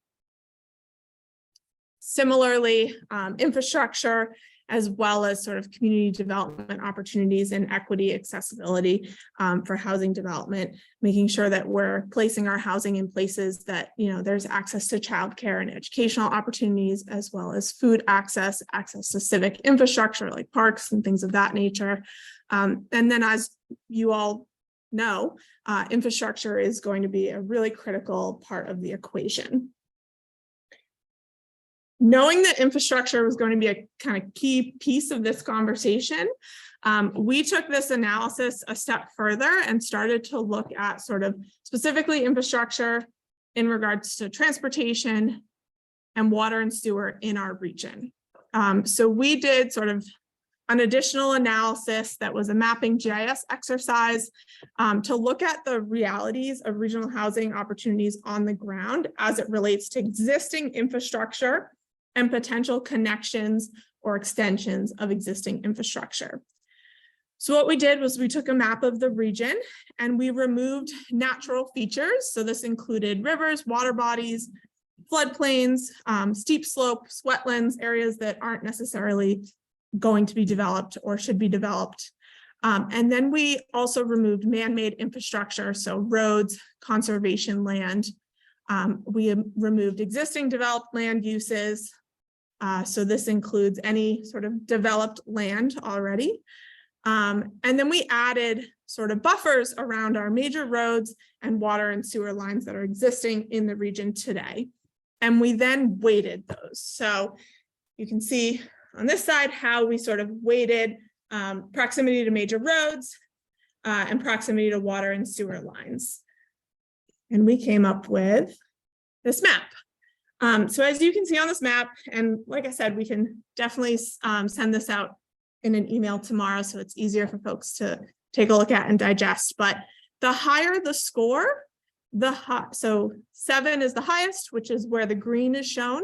Similarly, infrastructure, as well as sort of community development opportunities and equity accessibility for housing development, making sure that we're placing our housing in places that, there's access to childcare and educational opportunities, as well as food access to civic infrastructure like parks and things of that nature. And then, as you all know, infrastructure is going to be a really critical part of the equation. Knowing that infrastructure was going to be a kind of key piece of this conversation, we took this analysis a step further and started to look at sort of specifically infrastructure in regards to transportation and water and sewer in our region. So we did sort of an additional analysis that was a mapping GIS exercise to look at the realities of regional housing opportunities on the ground as it relates to existing infrastructure and potential connections or extensions of existing infrastructure. So what we did was we took a map of the region and we removed natural features. So this included rivers, water bodies, floodplains, steep slopes, wetlands, areas that aren't necessarily going to be developed or should be developed. And then we also removed man-made infrastructure, so roads, conservation land. We removed existing developed land uses. So this includes any sort of developed land already. And then we added sort of buffers around our major roads and water and sewer lines that are existing in the region today. And we then weighted those. So you can see on this side how we sort of weighted proximity to major roads and proximity to water and sewer lines. And we came up with this map. So as you can see on this map, and like I said, we can definitely send this out in an email tomorrow, so it's easier for folks to take a look at and digest. But the higher the score, so 7 is the highest, which is where the green is shown.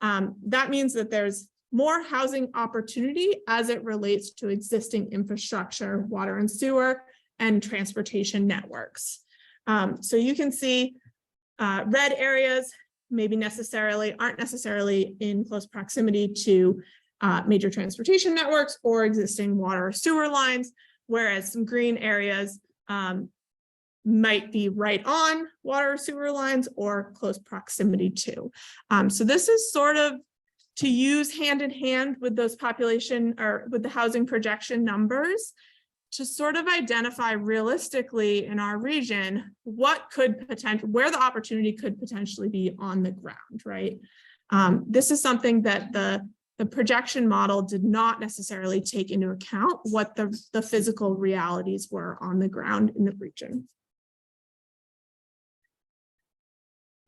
That means that there's more housing opportunity as it relates to existing infrastructure, water and sewer, and transportation networks. So you can see red areas maybe aren't necessarily in close proximity to major transportation networks or existing water or sewer lines, whereas some green areas might be right on water or sewer lines or close proximity to. So this is sort of to use hand in hand with those population or with the housing projection numbers to sort of identify realistically in our region where the opportunity could potentially be on the ground, right? This is something that the projection model did not necessarily take into account what the physical realities were on the ground in the region.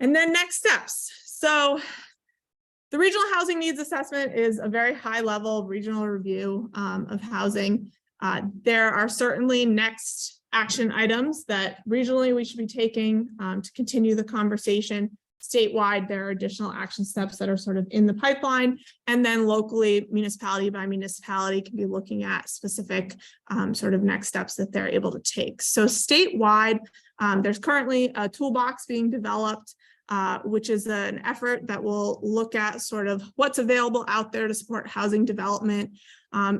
And then next steps. So the regional housing needs assessment is a very high level regional review of housing. There are certainly next action items that regionally we should be taking to continue the conversation. Statewide, there are additional action steps that are sort of in the pipeline. And then locally, municipality by municipality, can be looking at specific sort of next steps that they're able to take. So statewide, there's currently a toolbox being developed, which is an effort that will look at sort of what's available out there to support housing development.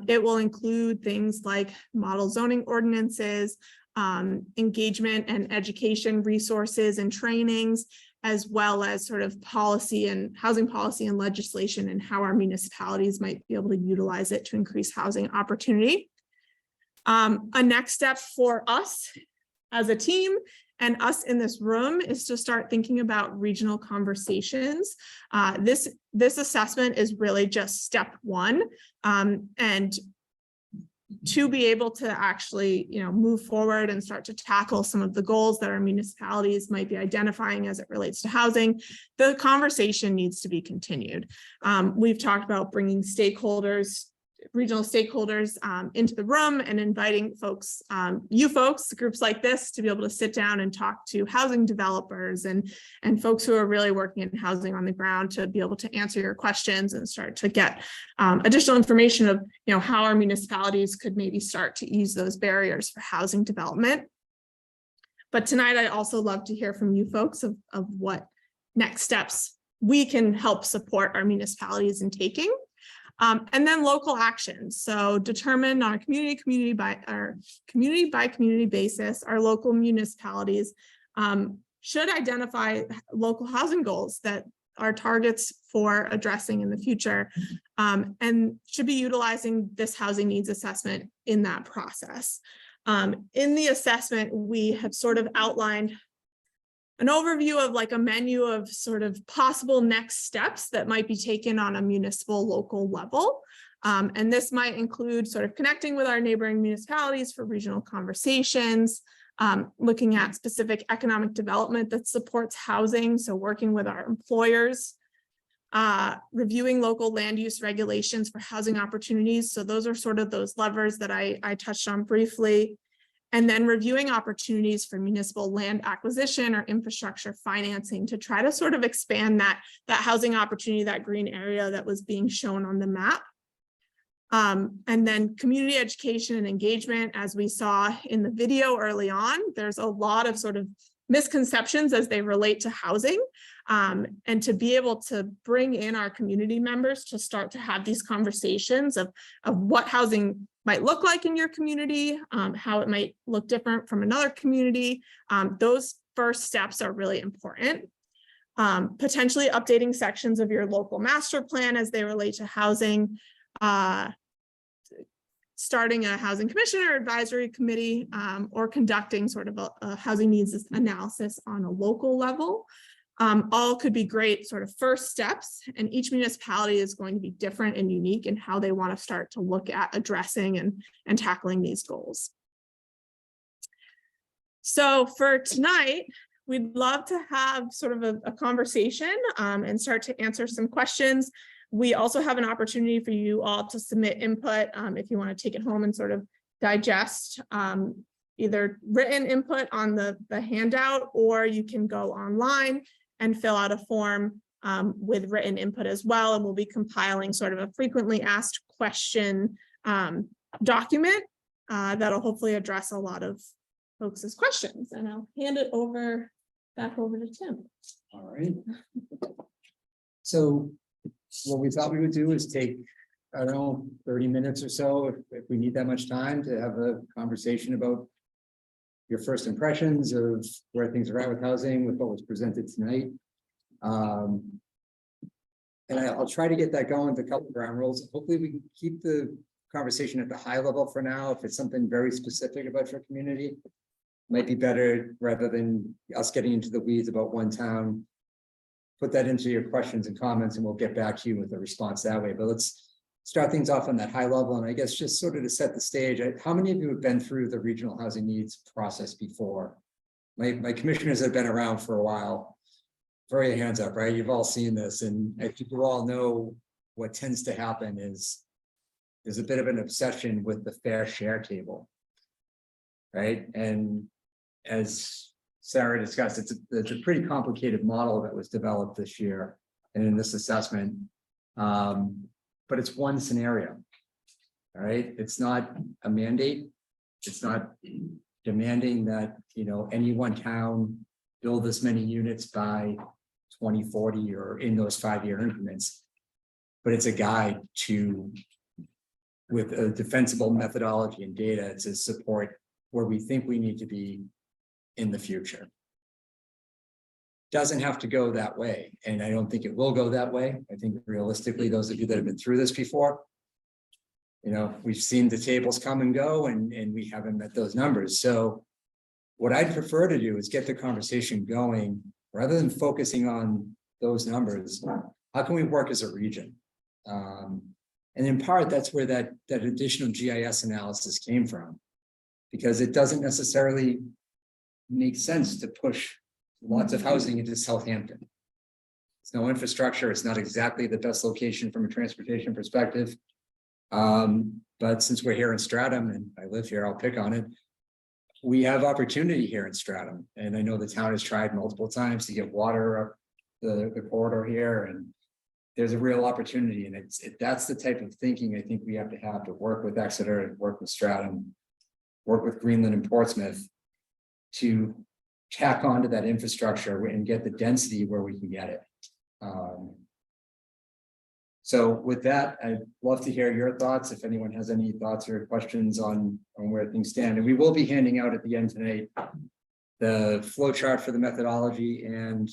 It will include things like model zoning ordinances, engagement and education resources and trainings, as well as sort of policy and housing policy and legislation and how our municipalities might be able to utilize it to increase housing opportunity. A next step for us as a team and us in this room is to start thinking about regional conversations. This assessment is really just step one. And to be able to actually, move forward and start to tackle some of the goals that our municipalities might be identifying as it relates to housing, the conversation needs to be continued. We've talked about bringing stakeholders, regional stakeholders into the room and inviting folks, you folks, groups like this, to be able to sit down and talk to housing developers and folks who are really working in housing on the ground, to be able to answer your questions and start to get additional information of how our municipalities could maybe start to ease those barriers for housing development. But tonight, I'd also love to hear from you folks of what next steps we can help support our municipalities in taking. And then local actions. So determine on a community by community basis, our local municipalities should identify local housing goals that are targets for addressing in the future, and should be utilizing this housing needs assessment in that process. In the assessment, we have sort of outlined an overview of like a menu of sort of possible next steps that might be taken on a municipal local level. And this might include sort of connecting with our neighboring municipalities for regional conversations, looking at specific economic development that supports housing, so working with our employers, reviewing local land use regulations for housing opportunities. So those are sort of those levers that I touched on briefly. And then reviewing opportunities for municipal land acquisition or infrastructure financing to try to sort of expand that housing opportunity, that green area that was being shown on the map. And then community education and engagement, as we saw in the video early on, there's a lot of sort of misconceptions as they relate to housing, and to be able to bring in our community members to start to have these conversations of what housing might look like in your community, how it might look different from another community. Those first steps are really important. Potentially updating sections of your local master plan as they relate to housing, starting a housing commission or advisory committee, or conducting sort of a housing needs analysis on a local level. All could be great sort of first steps, and each municipality is going to be different and unique in how they want to start to look at addressing and tackling these goals. So for tonight, we'd love to have sort of a conversation and start to answer some questions. We also have an opportunity for you all to submit input if you want to take it home and sort of digest either written input on the handout, or you can go online and fill out a form with written input as well. And we'll be compiling sort of a frequently asked question document that'll hopefully address a lot of folks' questions. And I'll hand it back over to Tim. All right. So what we thought we would do is take, I don't know, 30 minutes or so, if we need that much time, to have a conversation about your first impressions of where things are at with housing, with what was presented tonight. And I'll try to get that going with a couple of ground rules. Hopefully we can keep the conversation at the high level for now. If it's something very specific about your community, might be better rather than us getting into the weeds about one town. Put that into your questions and comments, and we'll get back to you with a response that way. But let's start things off on that high level. And I guess just sort of to set the stage, how many of you have been through the regional housing needs process before? My commissioners have been around for a while. Throw your hands up, right? You've all seen this, and I think you all know what tends to happen is there's a bit of an obsession with the fair share table, right? And as Sarah discussed, it's a pretty complicated model that was developed this year and in this assessment. But it's one scenario, all right? It's not a mandate. It's not demanding that, any one town build this many units by 2040 or in those 5-year increments. But it's a guide with a defensible methodology and data to support where we think we need to be in the future. Doesn't have to go that way, and I don't think it will go that way. I think realistically, those of you that have been through this before, we've seen the tables come and go, and we haven't met those numbers. So what I'd prefer to do is get the conversation going rather than focusing on those numbers. How can we work as a region? And in part, that's where that additional GIS analysis came from. Because it doesn't necessarily make sense to push lots of housing into Southampton. It's no infrastructure, it's not exactly the best location from a transportation perspective. But since we're here in Stratham and I live here, I'll pick on it. We have opportunity here in Stratham, and I know the town has tried multiple times to get water up the corridor here, and there's a real opportunity, and that's the type of thinking I think we have to work with Exeter and work with Stratham, work with Greenland and Portsmouth to tack onto that infrastructure and get the density where we can get it. So with that, I'd love to hear your thoughts, if anyone has any thoughts or questions on where things stand. And we will be handing out at the end tonight the flow chart for the methodology and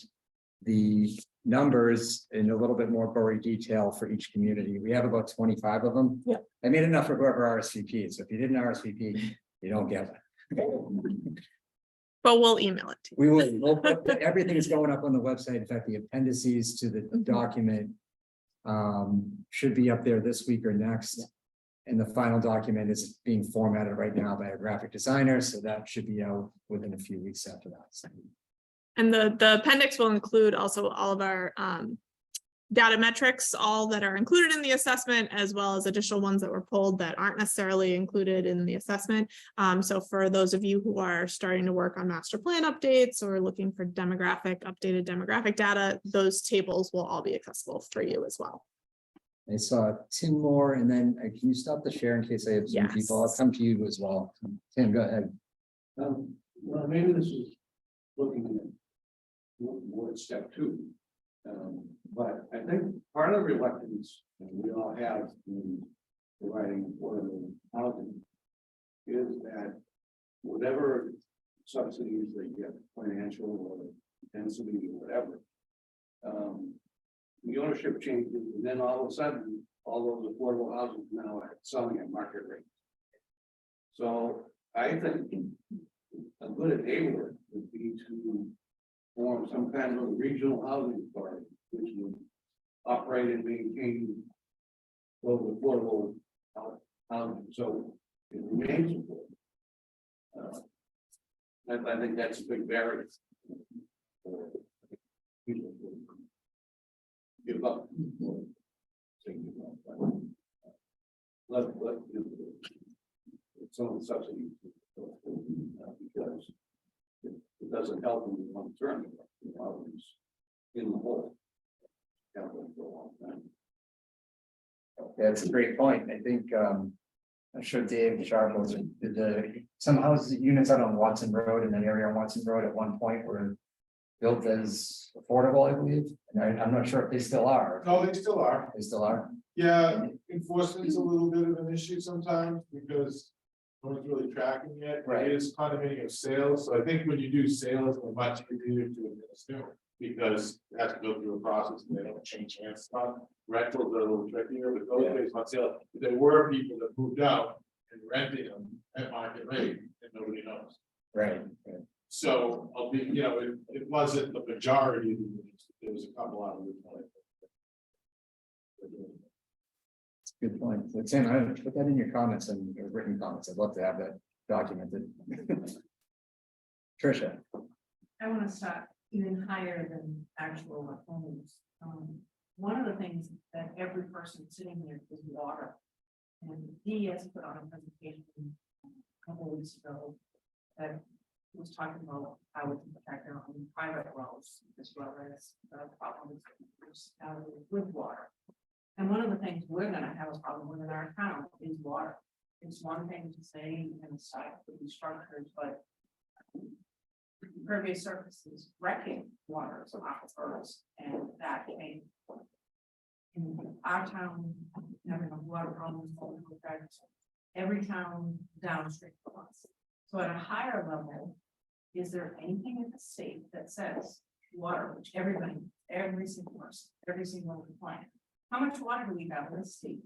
the numbers in a little bit more gory detail for each community. We have about 25 of them. Yeah. I made enough for whoever RSVP. So if you didn't RSVP, you don't get it. But we'll email it to you. We will, everything is going up on the website. In fact, the appendices to the document should be up there this week or next. And the final document is being formatted right now by a graphic designer, so that should be out within a few weeks after that. So, And the appendix will include also all of our data metrics, all that are included in the assessment, as well as additional ones that were pulled that aren't necessarily included in the assessment. So for those of you who are starting to work on master plan updates or looking for updated demographic data, those tables will all be accessible for you as well. I saw Tim Moore, and then can you stop the share in case I have some people? I'll come to you as well. Tim, go ahead. Well, maybe this is looking at more at step two. But I think part of the reluctance that we all have in providing affordable housing is that whatever subsidies they get, financial or density or whatever, the ownership changes, and then all of a sudden, all those affordable houses now are selling at market rate. So I think a good enabler would be to form some kind of a regional housing authority, which would operate and maintain those affordable housing, so it remains affordable. I think that's a big barrier for people to give up. Let some of the subsidies because it doesn't help them in the long term. In the hole. That's a great point. I think I'm sure Dave Sharp was some houses units out on Watson Road in that area on Watson Road at one point were built as affordable, I believe. And I'm not sure if they still are. No, they still are. They still are. Yeah, enforcement's a little bit of an issue sometimes because no one's really tracking it. Right. It is condominium sales, so I think when you do sales, it's much easier to administer because it has to go through a process and they don't change hands. Rentals are a little trickier, but those days on sale, there were people that moved out and renting them at market rate and nobody knows. Right. So I'll be, it wasn't the majority, there was a couple out of it. Good point. So Tim, I would put that in your comments and your written comments. I'd love to have that documented. Tricia. I want to start even higher than actual homes. One of the things that every person sitting here is water. And DES put on a presentation a couple of weeks ago that was talking about how we can protect our own private wells as well as the problems with water. And one of the things we're going to have a problem with in our town is water. It's one thing to say and decide to be structured, but impervious surfaces wrecking water from aquifers, and that came in our town having a water problem affects every town downstream from us. So at a higher level, is there anything in the state that says water, which everybody, every single person, every single client, how much water do we have in the state?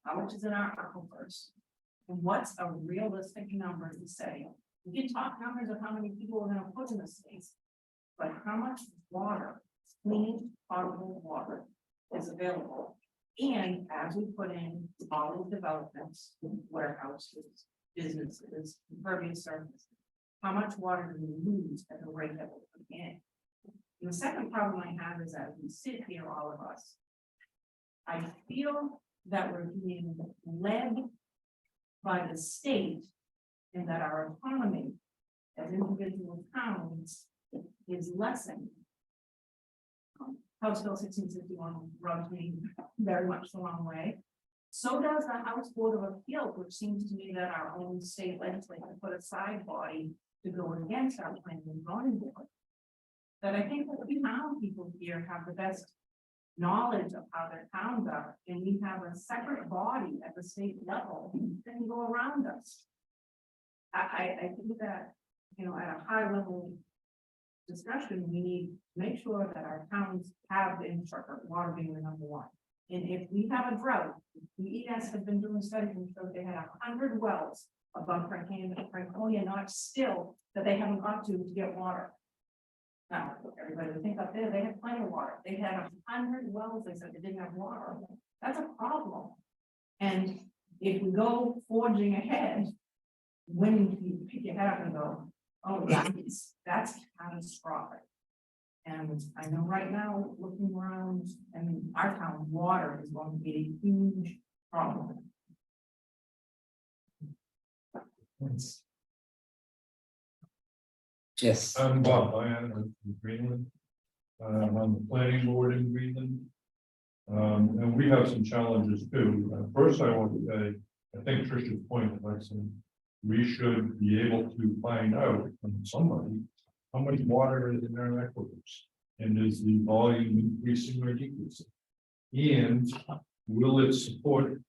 How much is in our aquifers? And what's a realistic number to say? We can talk numbers of how many people we're going to put in the states, but how much water, clean, potable water is available And as we put in all the developments, warehouses, businesses, impervious surface, how much water do we lose at the rate that we're putting in? And the second problem I have is that we sit here, all of us. I feel that we're being led by the state and that our autonomy as individual towns is lessened. House Bill 1661 rubs me very much the wrong way. So does the House Board of Appeals, which seems to me that our own state legislature put a side body to go against our planning and zoning board. That I think that we town people here have the best knowledge of how their towns are, and we have a separate body at the state level that can go around us. I think that, you know, at a high level discussion, we need to make sure that our towns have the infrastructure, water being the number one. And if we have a drought, the ES has been doing studies and showed they had 100 wells above Franconia, not still that they haven't got to get water. Now, everybody would think up there, they had plenty of water. They had 100 wells, they said they didn't have water. That's a problem. And if we go forging ahead, when you pick your head up and go, oh, that's catastrophic. And I know right now, looking around, and our town water is going to be a huge problem. Yes. I'm Bob Ryan, I'm from Greenland. I'm on the planning board in Greenland. And we have some challenges too. First, I want to say, I think Tricia's point, Alexis, we should be able to find out from somebody how much water is in our aquifers, and is the volume increasing or decreasing? And will it support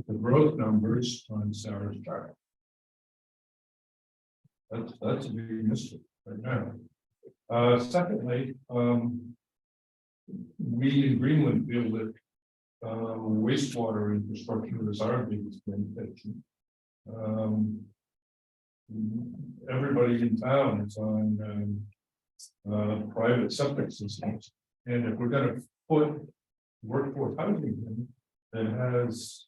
the growth numbers on Sarah's chart? That's a big mystery right now. Secondly, we in Greenland feel that wastewater infrastructure is our biggest limitation. Everybody in town is on private septic systems, and if we're going to put workforce housing in that has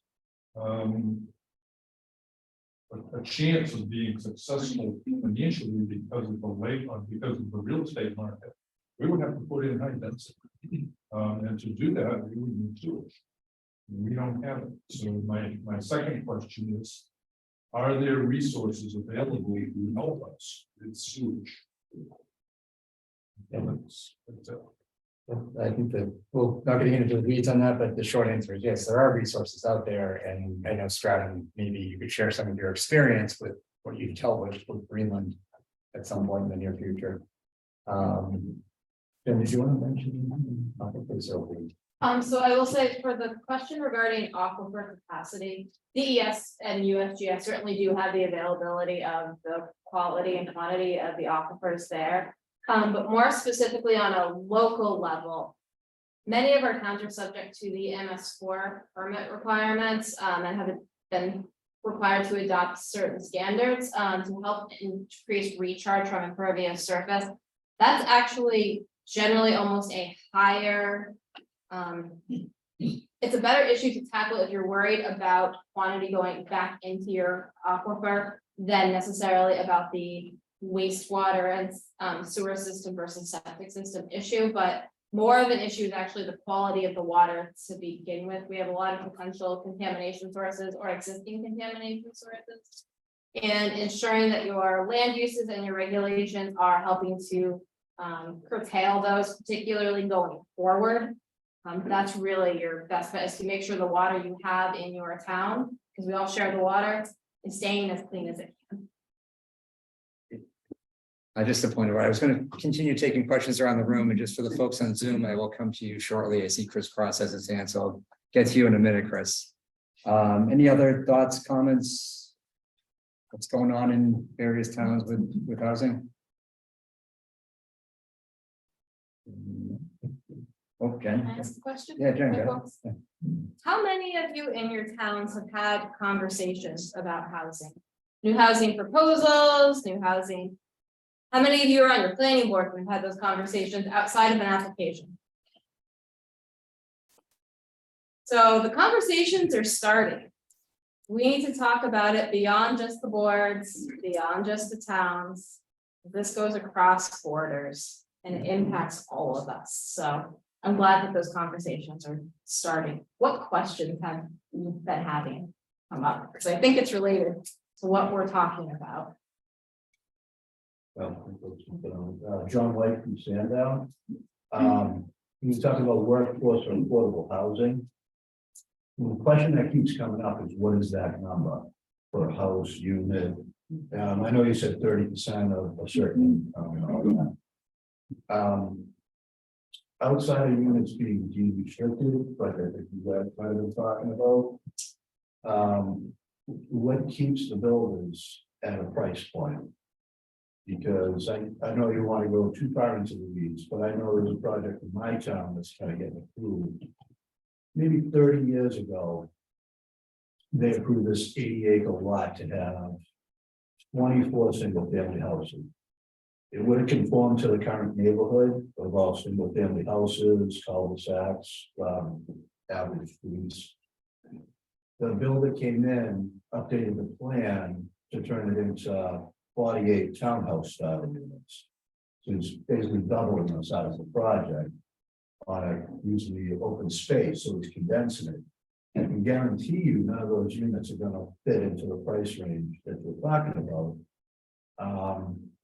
a chance of being successful financially because of the because of the real estate market, we would have to put in high density, and to do that we would need sewage. We don't have it. So my second question is, are there resources available to help us with sewage? Yeah, that's it. I think that we'll not getting into the weeds on that, but the short answer is yes, there are resources out there. And I know Stratton, maybe you could share some of your experience with what you tell with Greenland at some point in the near future. Jen, did you want to mention? I think there's open. So I will say for the question regarding aquifer capacity, DES and USGS certainly do have the availability of the quality and quantity of the aquifers there. But more specifically on a local level, many of our towns are subject to the MS4 permit requirements and have been required to adopt certain standards to help increase recharge from impervious surface. That's actually generally almost a higher, it's a better issue to tackle if you're worried about quantity going back into your aquifer than necessarily about the wastewater and sewer system versus septic system issue, but more of an issue is actually the quality of the water to begin with. We have a lot of potential contamination sources or existing contamination sources, and ensuring that your land uses and your regulations are helping to curtail those, particularly going forward. That's really your best bet, is to make sure the water you have in your town, because we all share the water, is staying as clean as it can. Just a point where I was going to continue taking questions around the room, and just for the folks on Zoom, I will come to you shortly. I see Chris Cross has his hand, so I'll get to you in a minute, Chris. Any other thoughts, comments? What's going on in various towns with housing? Oh, Jen. Can I ask a question? Yeah, Jen. Quick Go one. How many of you in your towns have had conversations about housing? New housing proposals, new housing? How many of you are on your planning board and have had those conversations outside of an application? So the conversations are starting. We need to talk about it beyond just the boards, beyond just the towns. This goes across borders and it impacts all of us. So I'm glad that those conversations are starting. What questions have you been having come up? Because I think it's related to what we're talking about. John White from Sandown. He was talking about workforce or affordable housing. The question that keeps coming up is what is that number for a house unit? I know you said 30% of a certain. Outside of units being deemed restricted, but I think you guys might have been talking about. What keeps the builders at a price point? Because I know you want to go too far into the weeds, but I know there's a project in my town that's kind of getting approved. Maybe 30 years ago, they approved this 80-acre lot to have 24 single-family houses. It would have conformed to the current neighborhood of all single-family houses, cul-de-sacs, average streets. The builder came in, updated the plan to turn it into 48 townhouse style units. So it's basically doubling the size of the project on using the open space, so it's condensing it. I can guarantee you none of those units are going to fit into the price range that we're talking about.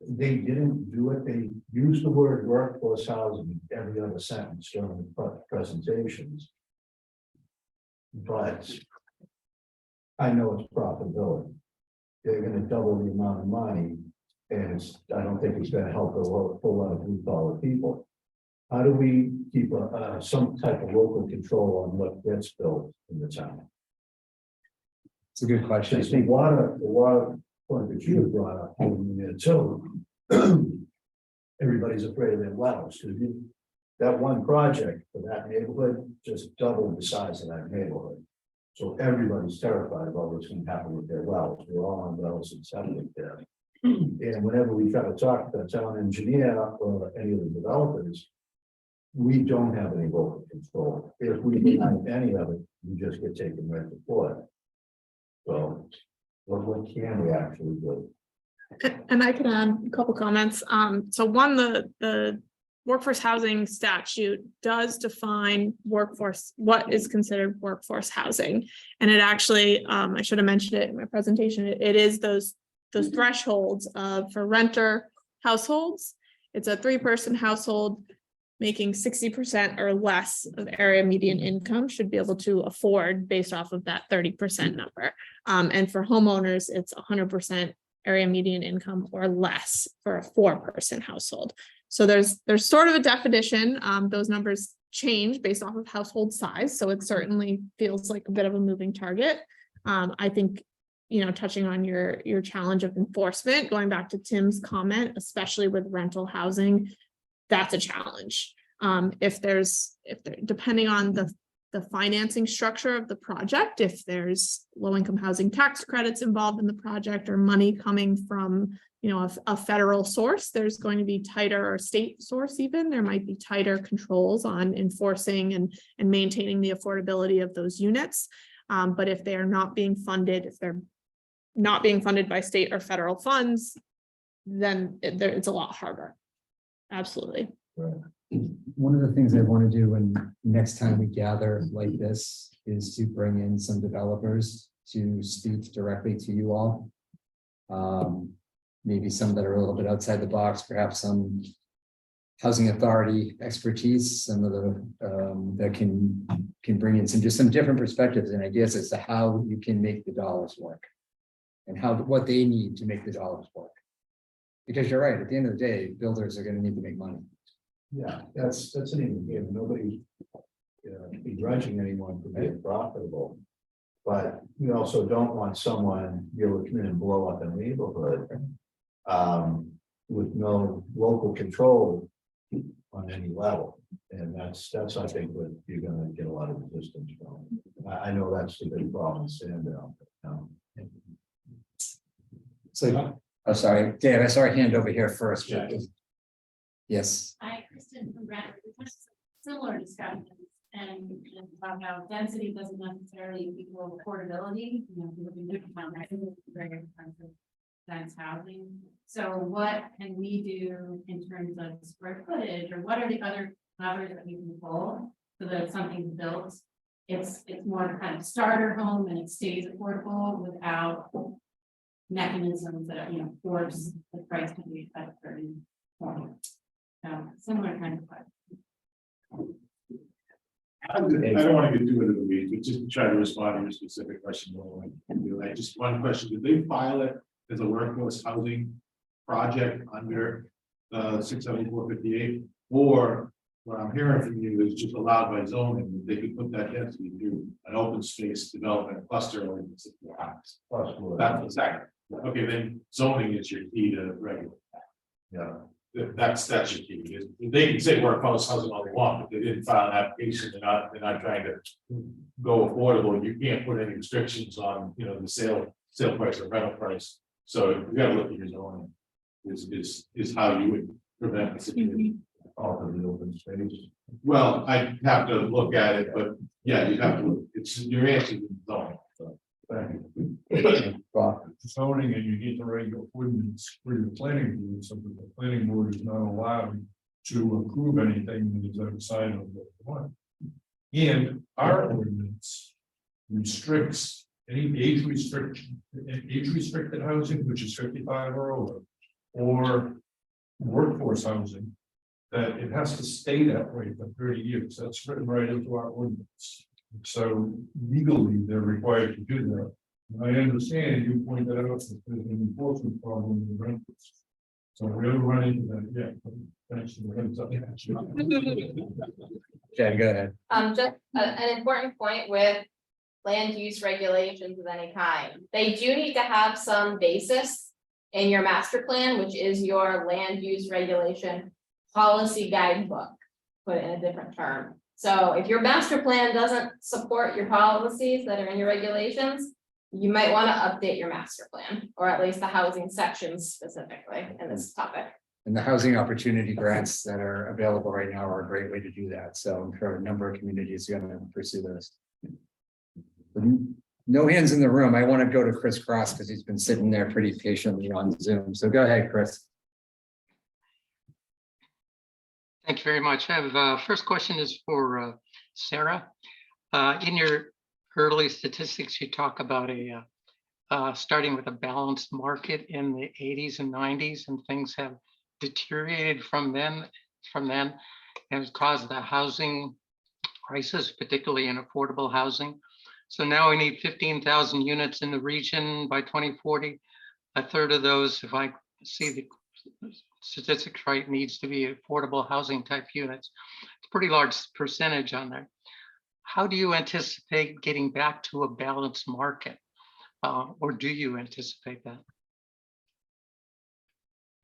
They didn't do it. They used the word workforce housing in every other sentence during the presentations. But I know it's profitability. They're going to double the amount of money, and I don't think it's going to help a whole lot of blue collar people. How do we keep some type of local control on what gets built in the town? It's a good question. Since the water point that you brought up in there too, everybody's afraid of their wells, because that one project for that neighborhood just doubled the size of that neighborhood. So everybody's terrified about what's going to happen with their wells. We're all on wells and septic there. And whenever we try to talk to the town engineer or any of the developers, we don't have any local control. If we deny any of it, we just get taken right to court. So what can we actually do? And I can add a couple comments. So one, the workforce housing statute does define workforce, what is considered workforce housing. And it actually, I should have mentioned it in my presentation, it is those thresholds for renter households. It's a 3-person household making 60% or less of area median income should be able to afford based off of that 30% number. And for homeowners, it's 100% area median income or less for a 4-person household. So there's sort of a definition. Those numbers change based off of household size. So it certainly feels like a bit of a moving target. I think, touching on your challenge of enforcement, going back to Tim's comment, especially with rental housing, that's a challenge. Depending on the financing structure of the project, if there's low-income housing tax credits involved in the project or money coming from a federal source, there's going to be tighter, or state source even, there might be tighter controls on enforcing and maintaining the affordability of those units. But if they are not being funded, if they're not being funded by state or federal funds, then it's a lot harder. Absolutely. Right. One of the things I want to do when next time we gather like this is to bring in some developers to speak directly to you all. Maybe some that are a little bit outside the box, perhaps some housing authority expertise, some of the that can bring in some different perspectives and ideas as to how you can make the dollars work and what they need to make the dollars work. Because you're right, at the end of the day, builders are going to need to make money. Yeah, that's an even game. Nobody's begrudging anyone for being profitable. But we also don't want someone be able to come in and blow up a neighborhood with no local control on any level. And that's I think what you're going to get a lot of resistance from. I know that's the big problem in Sandown. So, oh, sorry, Dave, I saw a hand over here first. Yeah. Yes. Hi, Kristen from Bradford. We had similar discussions and about how density doesn't necessarily equal affordability, you know, if you look in different towns, I think it's very expensive. Dense housing, so what can we do in terms of square footage, or what are the other levers that we can pull so that if something's built, it's more kind of starter home and it stays affordable without mechanisms that, you know, force the price to be at a certain point. Similar kind of question. I don't want to get too into the weeds, but just to try to respond to your specific question. Like just one question, did they file it as a workforce housing project under 67458? Or what I'm hearing from you is just allowed by zoning, that they could put that density to an open space development cluster ordinance. That's exactly. Okay, then zoning is your key to regulate. Yeah. That's your key. They can say workforce housing all they want, but they didn't file an application. They're not trying to go affordable. You can't put any restrictions on, you know, the sale price or rental price. So you got to look at your zoning. Is how you would prevent the situation. Off of the open space. Well, I have to look at it, but yeah, you have to. It's your answer is zoning. So. Thank you. Zoning, and you get the regular ordinance for your planning board, so that the planning board is not allowed to approve anything that is outside of the one. And our ordinance restricts any age restricted housing, which is 55 or older, or workforce housing, that it has to stay that way for 30 years. That's written right into our ordinance. So legally, they're required to do that. And I understand you pointed out that there's an enforcement problem with rentals. So we haven't run into that yet. But thanks to the heads up. Okay, go ahead. Just an important point with land use regulations of any kind. They do need to have some basis in your master plan, which is your land use regulation policy guidebook, put it in a different term. So if your master plan doesn't support your policies that are in your regulations, you might want to update your master plan, or at least the housing sections specifically in this topic. And the housing opportunity grants that are available right now are a great way to do that. So I'm sure a number of communities are going to pursue those. No hands in the room. I want to go to Chris Cross because he's been sitting there pretty patiently on Zoom. So go ahead, Chris. Thank you very much. I have first question is for Sarah. In your early statistics, you talk about starting with a balanced market in the 80s and 90s, and things have deteriorated from then, and it's caused the housing crisis, particularly in affordable housing. So now we need 15,000 units in the region by 2040. A third of those, if I see the statistics right, needs to be affordable housing type units. It's a pretty large percentage on there. How do you anticipate getting back to a balanced market? Or do you anticipate that?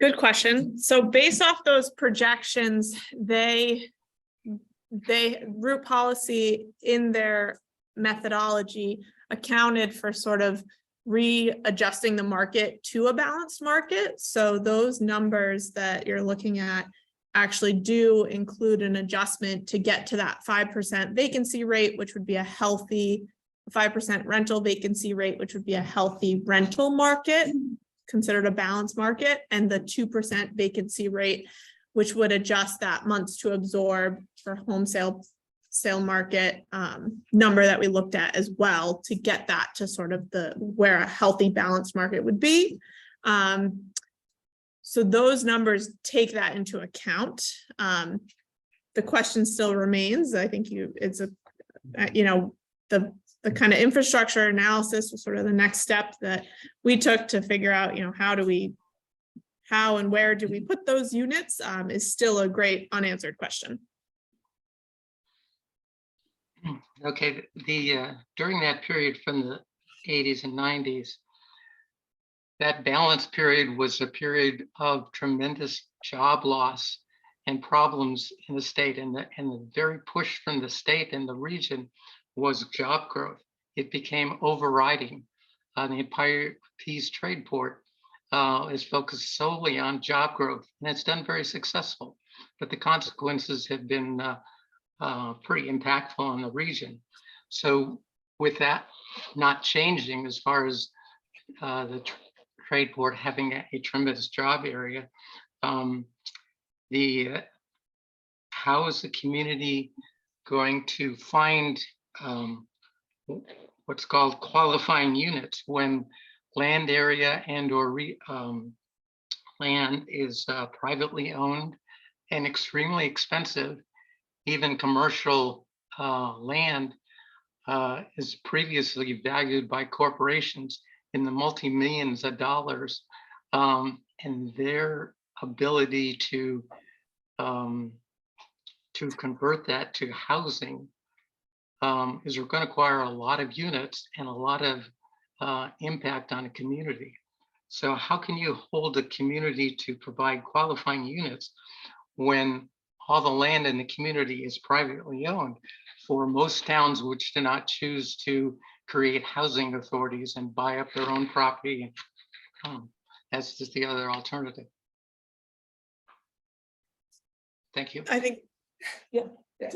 Good question. So based off those projections, root policy in their methodology accounted for sort of readjusting the market to a balanced market. So those numbers that you're looking at actually do include an adjustment to get to that 5% vacancy rate, which would be a healthy 5% rental vacancy rate, which would be a healthy rental market, considered a balanced market, and the 2% vacancy rate, which would adjust that months to absorb for home sale market number that we looked at as well, to get that to sort of where a healthy balanced market would be. So those numbers take that into account. The question still remains. I think the kind of infrastructure analysis was sort of the next step that we took to figure out, how and where do we put those units is still a great unanswered question. Okay, during that period from the 80s and 90s, that balance period was a period of tremendous job loss and problems in the state, and the very push from the state and the region was job growth. It became overriding. The Empire Peace Trade Port is focused solely on job growth, and it's done very successful. But the consequences have been pretty impactful on the region. So with that not changing as far as the trade board having a tremendous job area, how is the community going to find what's called qualifying units when land area and or land is privately owned and extremely expensive? Even commercial land is previously valued by corporations in the multi-millions of dollars, and their ability to convert that to housing is going to require a lot of units and a lot of impact on a community. So how can you hold a community to provide qualifying units when all the land in the community is privately owned? For most towns which do not choose to create housing authorities and buy up their own property, that's just the other alternative. Thank you. I think, Yeah,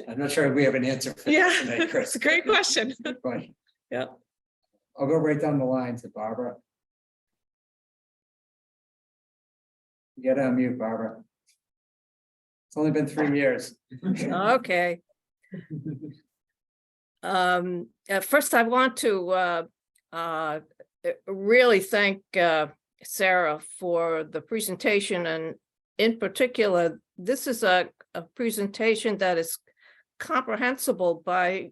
I'm not sure if we have an answer for yeah, that tonight, Chris. it's a great question. Good question. Yeah. I'll go right down the line to Barbara. You gotta unmute, Barbara. It's only been 3 years. Okay. First, I want to really thank Sarah for the presentation, and in particular, this is a presentation that is comprehensible by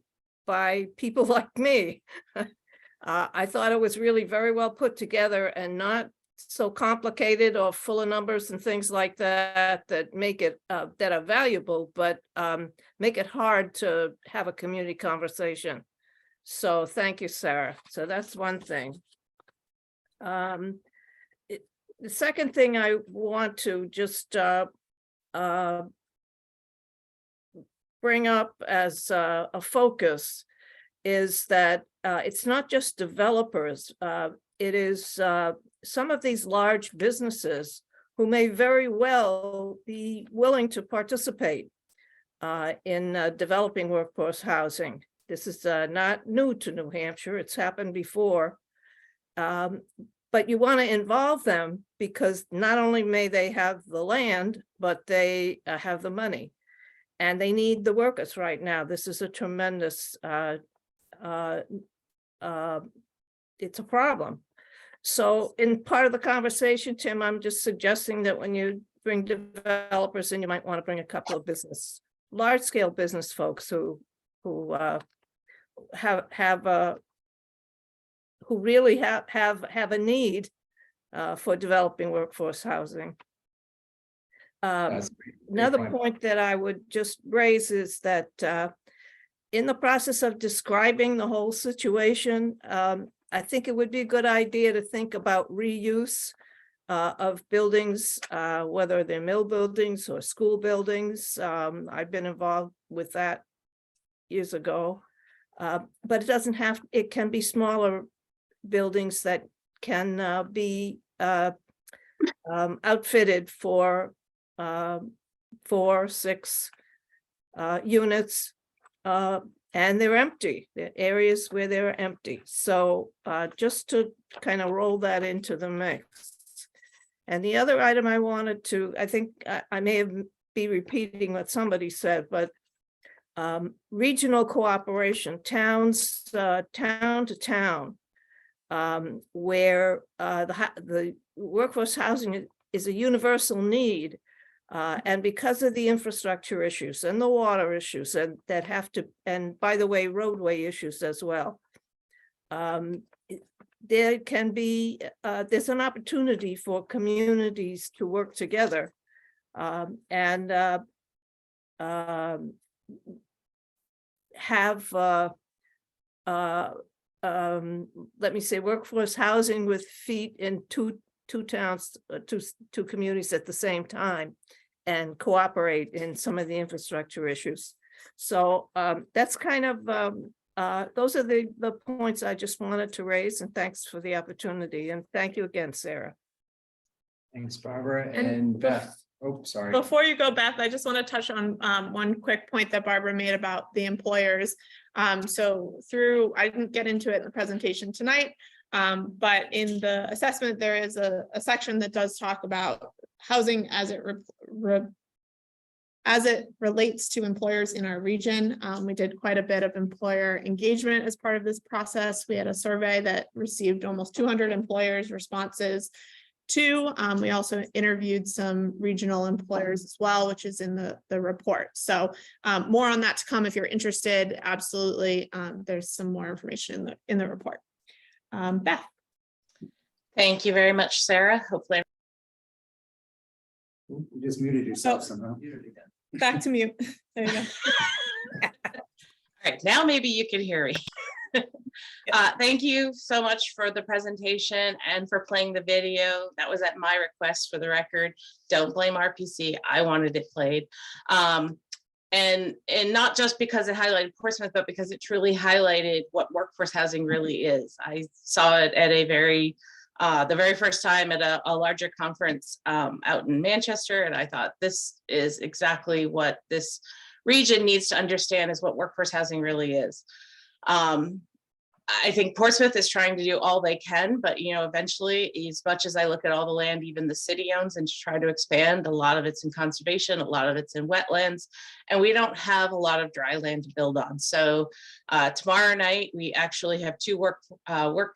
people like me. I thought it was really very well put together and not so complicated or full of numbers and things like that that make it that are valuable, but make it hard to have a community conversation. So thank you, Sarah. So that's one thing. The second thing I want to just bring up as a focus is that it's not just developers. It is some of these large businesses who may very well be willing to participate in developing workforce housing. This is not new to New Hampshire. It's happened before. But you want to involve them because not only may they have the land, but they have the money. And they need the workers right now. This is a tremendous, it's a problem. So in part of the conversation, Tim, I'm just suggesting that when you bring developers in, you might want to bring a couple of large scale business folks who really have a need for developing workforce housing. Another point that I would just raise is that in the process of describing the whole situation, I think it would be a good idea to think about reuse of buildings, whether they're mill buildings or school buildings. I've been involved with that years ago, but it can be smaller buildings that can be outfitted for 4, 6 units, and they're empty. There are areas where they're empty. So just to kind of roll that into the mix. And the other item I wanted to, I think I may be repeating what somebody said, but regional cooperation, towns, town to town, where the workforce housing is a universal need. And because of the infrastructure issues and the water issues and that have to, and by the way, roadway issues as well, there can be, there's an opportunity for communities to work together and have, let me say, workforce housing with feet in two towns, two communities at the same time, and cooperate in some of the infrastructure issues. So that's kind of, those are the points I just wanted to raise, and thanks for the opportunity. And thank you again, Sarah. Thanks, Barbara and Beth. Oh, sorry. Before you go, Beth, I just want to touch on one quick point that Barbara made about the employers. So I didn't get into it in the presentation tonight, but in the assessment, there is a section that does talk about housing as it relates to employers in our region. We did quite a bit of employer engagement as part of this process. We had a survey that received almost 200 employers' responses. We also interviewed some regional employers as well, which is in the report. So more on that to come if you're interested. Absolutely. There's some more information in the report. Beth. Thank you very much, Sarah. Hopefully. You just muted yourself somehow. Back to mute. There you go. All right, now maybe you can hear me. Thank you so much for the presentation and for playing the video. That was at my request, for the record. Don't blame RPC. I wanted it played. And not just because it highlighted Portsmouth, but because it truly highlighted what workforce housing really is. I saw it at the very first time at a larger conference out in Manchester, and I thought this is exactly what this region needs to understand, is what workforce housing really is. I think Portsmouth is trying to do all they can, but eventually, as much as I look at all the land even the city owns and to try to expand, a lot of it's in conservation, a lot of it's in wetlands, and we don't have a lot of dry land to build on. So tomorrow night, we actually have two work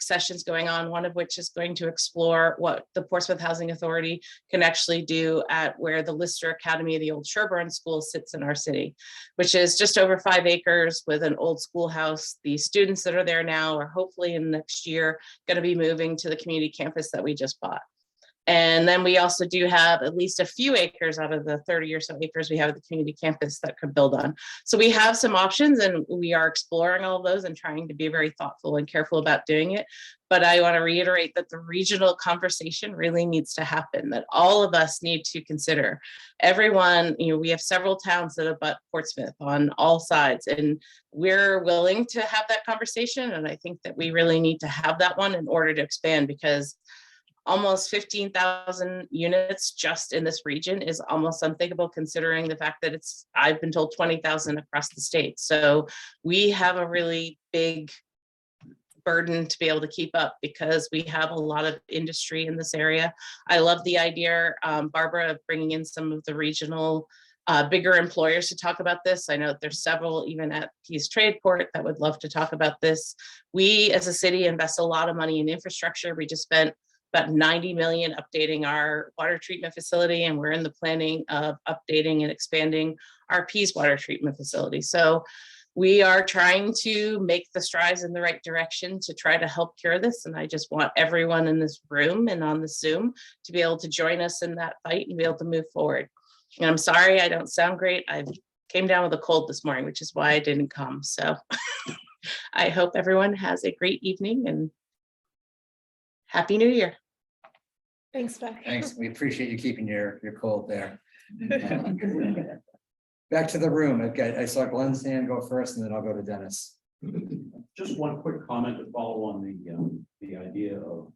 sessions going on, one of which is going to explore what the Portsmouth Housing Authority can actually do at where the Lister Academy, the old Sherburne School, sits in our city, which is just over 5 acres with an old schoolhouse. The students that are there now are hopefully in the next year going to be moving to the community campus that we just bought. And then we also do have at least a few acres out of the 30 or so acres we have at the community campus that could build on. So we have some options, and we are exploring all of those and trying to be very thoughtful and careful about doing it. But I want to reiterate that the regional conversation really needs to happen, that all of us need to consider. Everyone, we have several towns that abut Portsmouth on all sides, and we're willing to have that conversation. And I think that we really need to have that one in order to expand, because almost 15,000 units just in this region is almost unthinkable, considering the fact that I've been told 20,000 across the state. So we have a really big burden to be able to keep up, because we have a lot of industry in this area. I love the idea, Barbara, of bringing in some of the regional bigger employers to talk about this. I know that there's several even at Peace Tradeport that would love to talk about this. We as a city invest a lot of money in infrastructure. We just spent about 90 million updating our water treatment facility, and we're in the planning of updating and expanding our Peace water treatment facility. So we are trying to make the strides in the right direction to try to help cure this. And I just want everyone in this room and on the Zoom to be able to join us in that fight and be able to move forward. And I'm sorry I don't sound great. I came down with a cold this morning, which is why I didn't come. So I hope everyone has a great evening and Happy New Year. Thanks, Beth. Thanks. We appreciate you keeping your cold there. Back to the room. I saw Glenn's hand go first, and then I'll go to Dennis. Just one quick comment to follow on the idea of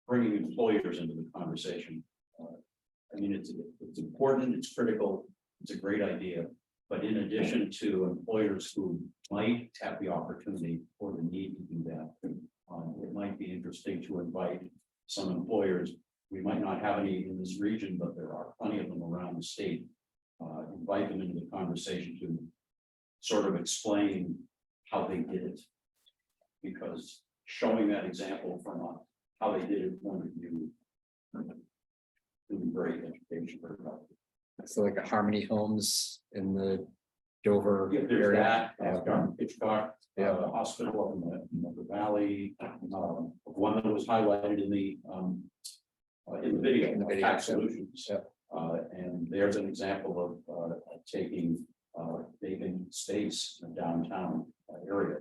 bringing employers into the conversation. I mean, it's important, it's critical, it's a great idea. But in addition to employers who might have the opportunity or the need to do that, it might be interesting to invite some employers. We might not have any in this region, but there are plenty of them around the state. Invite them into the conversation to sort of explain how they did it. Because showing that example from how they did it point of view would be great education for them. So like a Harmony Homes in the Dover There's area. that, Hitchcock, hospital up in the valley, one that was highlighted in the video, Tax Solutions. And there's an example of taking vacant space in a downtown area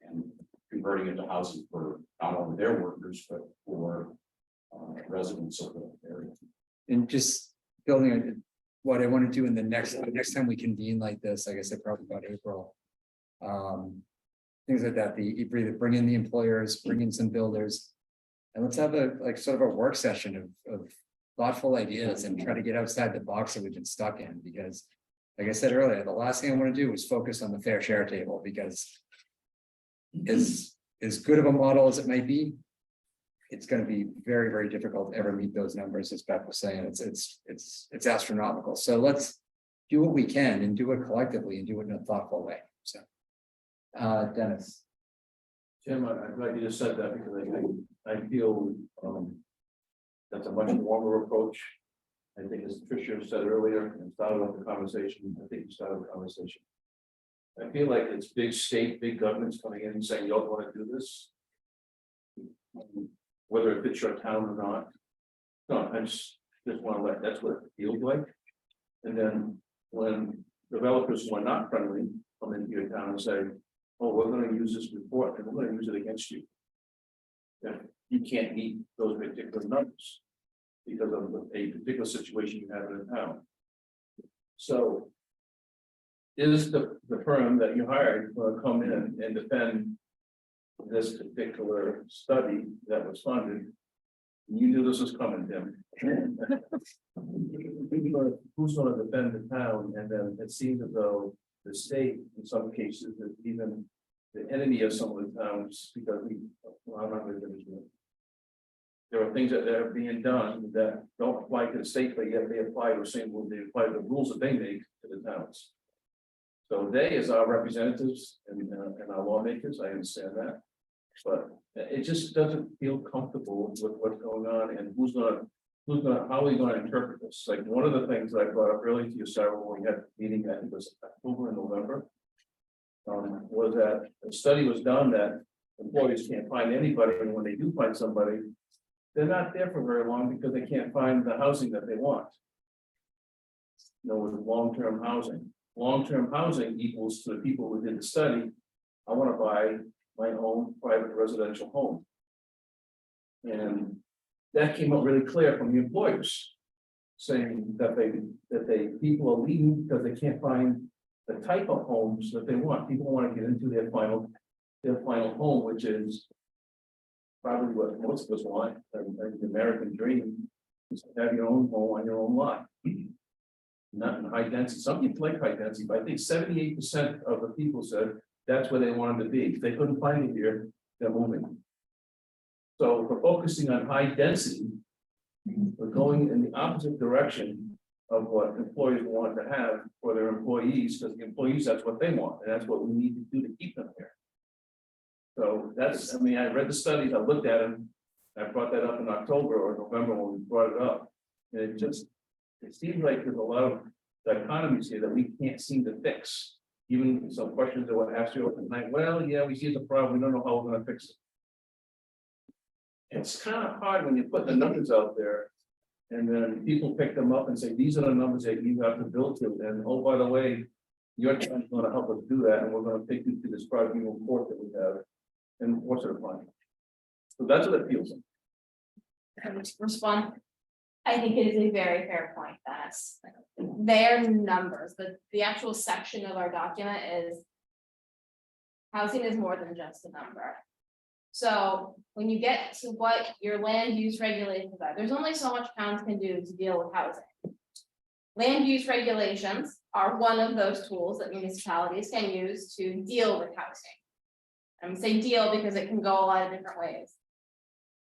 and converting it to housing for not only their workers, but for residents of the area. And just building on what I want to do in the next time we convene like this, like I said, probably about April. Things like that, either bring in the employers, bring in some builders, And let's have a, like, sort of a work session of thoughtful ideas and try to get outside the box that we've been stuck in, because like I said earlier, the last thing I want to do is focus on the fair share table, because as good of a model as it might be, it's going to be very, very difficult to ever meet those numbers, as Beth was saying. It's astronomical. So let's do what we can and do it collectively and do it in a thoughtful way. So, Dennis. Tim, I'm glad you just said that, because I feel that's a much warmer approach. I think as Tricia said earlier, and started off the conversation, I think you started the conversation. I feel like it's big state, big governments coming in and saying, y'all want to do this? Whether it fits your town or not. No, I just want to let, that's what it feels like. And then when developers who are not friendly come into your town and say, oh, we're going to use this report and we're going to use it against you. Then you can't meet those particular numbers because of a particular situation you have in a town. So is the firm that you hired going to come in and defend this particular study that was funded? You knew this was coming, Tim. Who's going to defend the town? And then it seems as though the state, in some cases, is even the enemy of some of the towns, because well, I'm not going to finish it. There are things that are being done that don't apply to the state, but yet they apply to the same rule. They apply the rules that they make to the towns. So they, as our representatives and our lawmakers, I understand that, but it just doesn't feel comfortable with what's going on and how are we going to interpret this? Like one of the things that I brought up earlier to you, Sarah, when we had a meeting, I think it was October and November, was that a study was done that employees can't find anybody, and when they do find somebody, they're not there for very long because they can't find the housing that they want. You know, with long-term housing. Long-term housing equals to the people who did the study, I want to buy my own private residential home. And that came up really clear from the employers, saying that people are leaving because they can't find the type of homes that they want. People want to get into their final home, which is probably what most of us want, the American dream, is to have your own home on your own lot. Not in high density. Some people like high density, but I think 78% of the people said that's where they wanted to be. If they couldn't find it here, they're moving. So for focusing on high density, we're going in the opposite direction of what employers want to have for their employees, because the employees, that's what they want, and that's what we need to do to keep them here. So that's, I mean, I read the studies, I looked at them, I brought that up in October or November when we brought it up. And it seems like there's a lot of dichotomies here that we can't seem to fix. Even some questions that were asked you tonight, well, yeah, we see the problem, we don't know how we're gonna fix it. It's kind of hard when you put the numbers out there and then people pick them up and say, these are the numbers that you have to build to. And oh, by the way, your town's going to help us do that. And we're going to take you through this project report that we have. And what's it applying? So that's what it feels like. Respond. I think it is a very fair point, Dennis. Their numbers, the actual section of our document is housing is more than just a number. So when you get to what your land use regulations are, there's only so much towns can do to deal with housing. Land use regulations are one of those tools that municipalities can use to deal with housing. I'm saying deal because it can go a lot of different ways.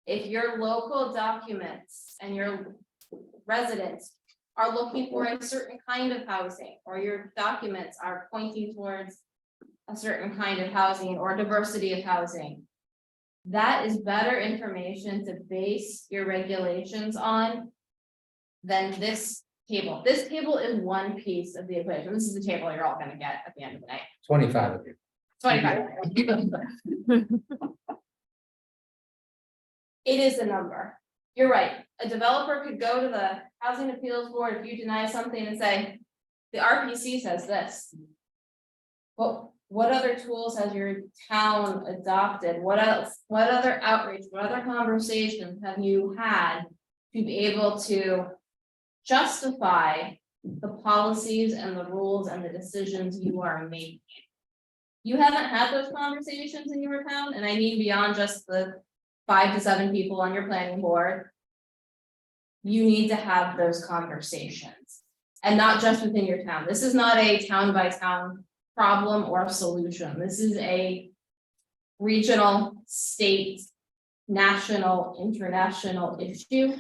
If your local documents and your residents are looking for a certain kind of housing, or your documents are pointing towards a certain kind of housing or diversity of housing, that is better information to base your regulations on than this table. This table is one piece of the equation. This is the table you're all gonna get at the end of the night. 25 of you. 25. It is a number. You're right. A developer could go to the Housing Appeals Board if you deny something and say, the RPC says this. Well, what other tools has your town adopted? What else? What other outreach? What other conversations have you had to be able to justify the policies and the rules and the decisions you are making? You haven't had those conversations in your town, and I mean beyond just the 5 to 7 people on your planning board. You need to have those conversations. And not just within your town. This is not a town by town problem or solution. This is a regional, state, national, international issue.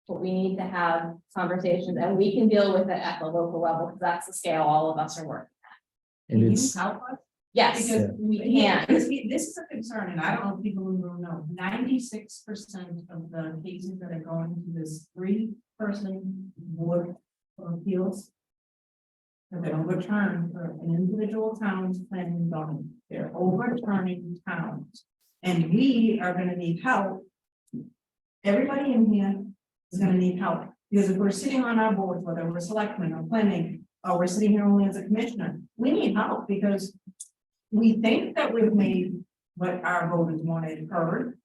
But we need to have conversations, and we can deal with it at the local level, because that's the scale all of us are working. And Can you it's, help us? Yes, Because we yeah, can. this is a concern, and I don't know if people in the room know, 96% of the cases that are going to this 3-person board of appeals have been overturned for an individual town's planning and zoning. They're overturning towns. And we are gonna need help. Everybody in here is gonna need help, because if we're sitting on our boards, whether we're selectmen or planning, or we're sitting here only as a commissioner, we need help, because we think that we've made what our voters wanted heard.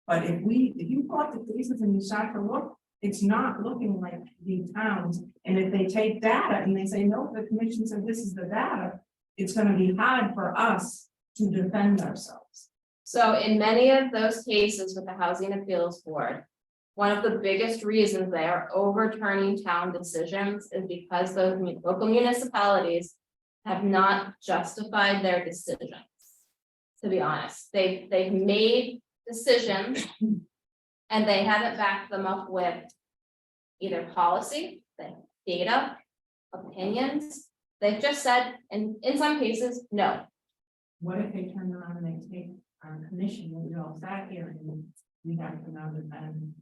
But if you pull up the cases and you start to look, it's not looking like the towns. And if they take data and they say, no, the commission said this is the data, it's gonna be hard for us to defend ourselves. So in many of those cases with the Housing Appeals Board, one of the biggest reasons they are overturning town decisions is because those local municipalities have not justified their decisions. To be honest, they've made decisions and they haven't backed them up with either policy, data, opinions. They've just said, and in some cases, no. What if they turn around and they take our commission and we all sat here and we have to now defend?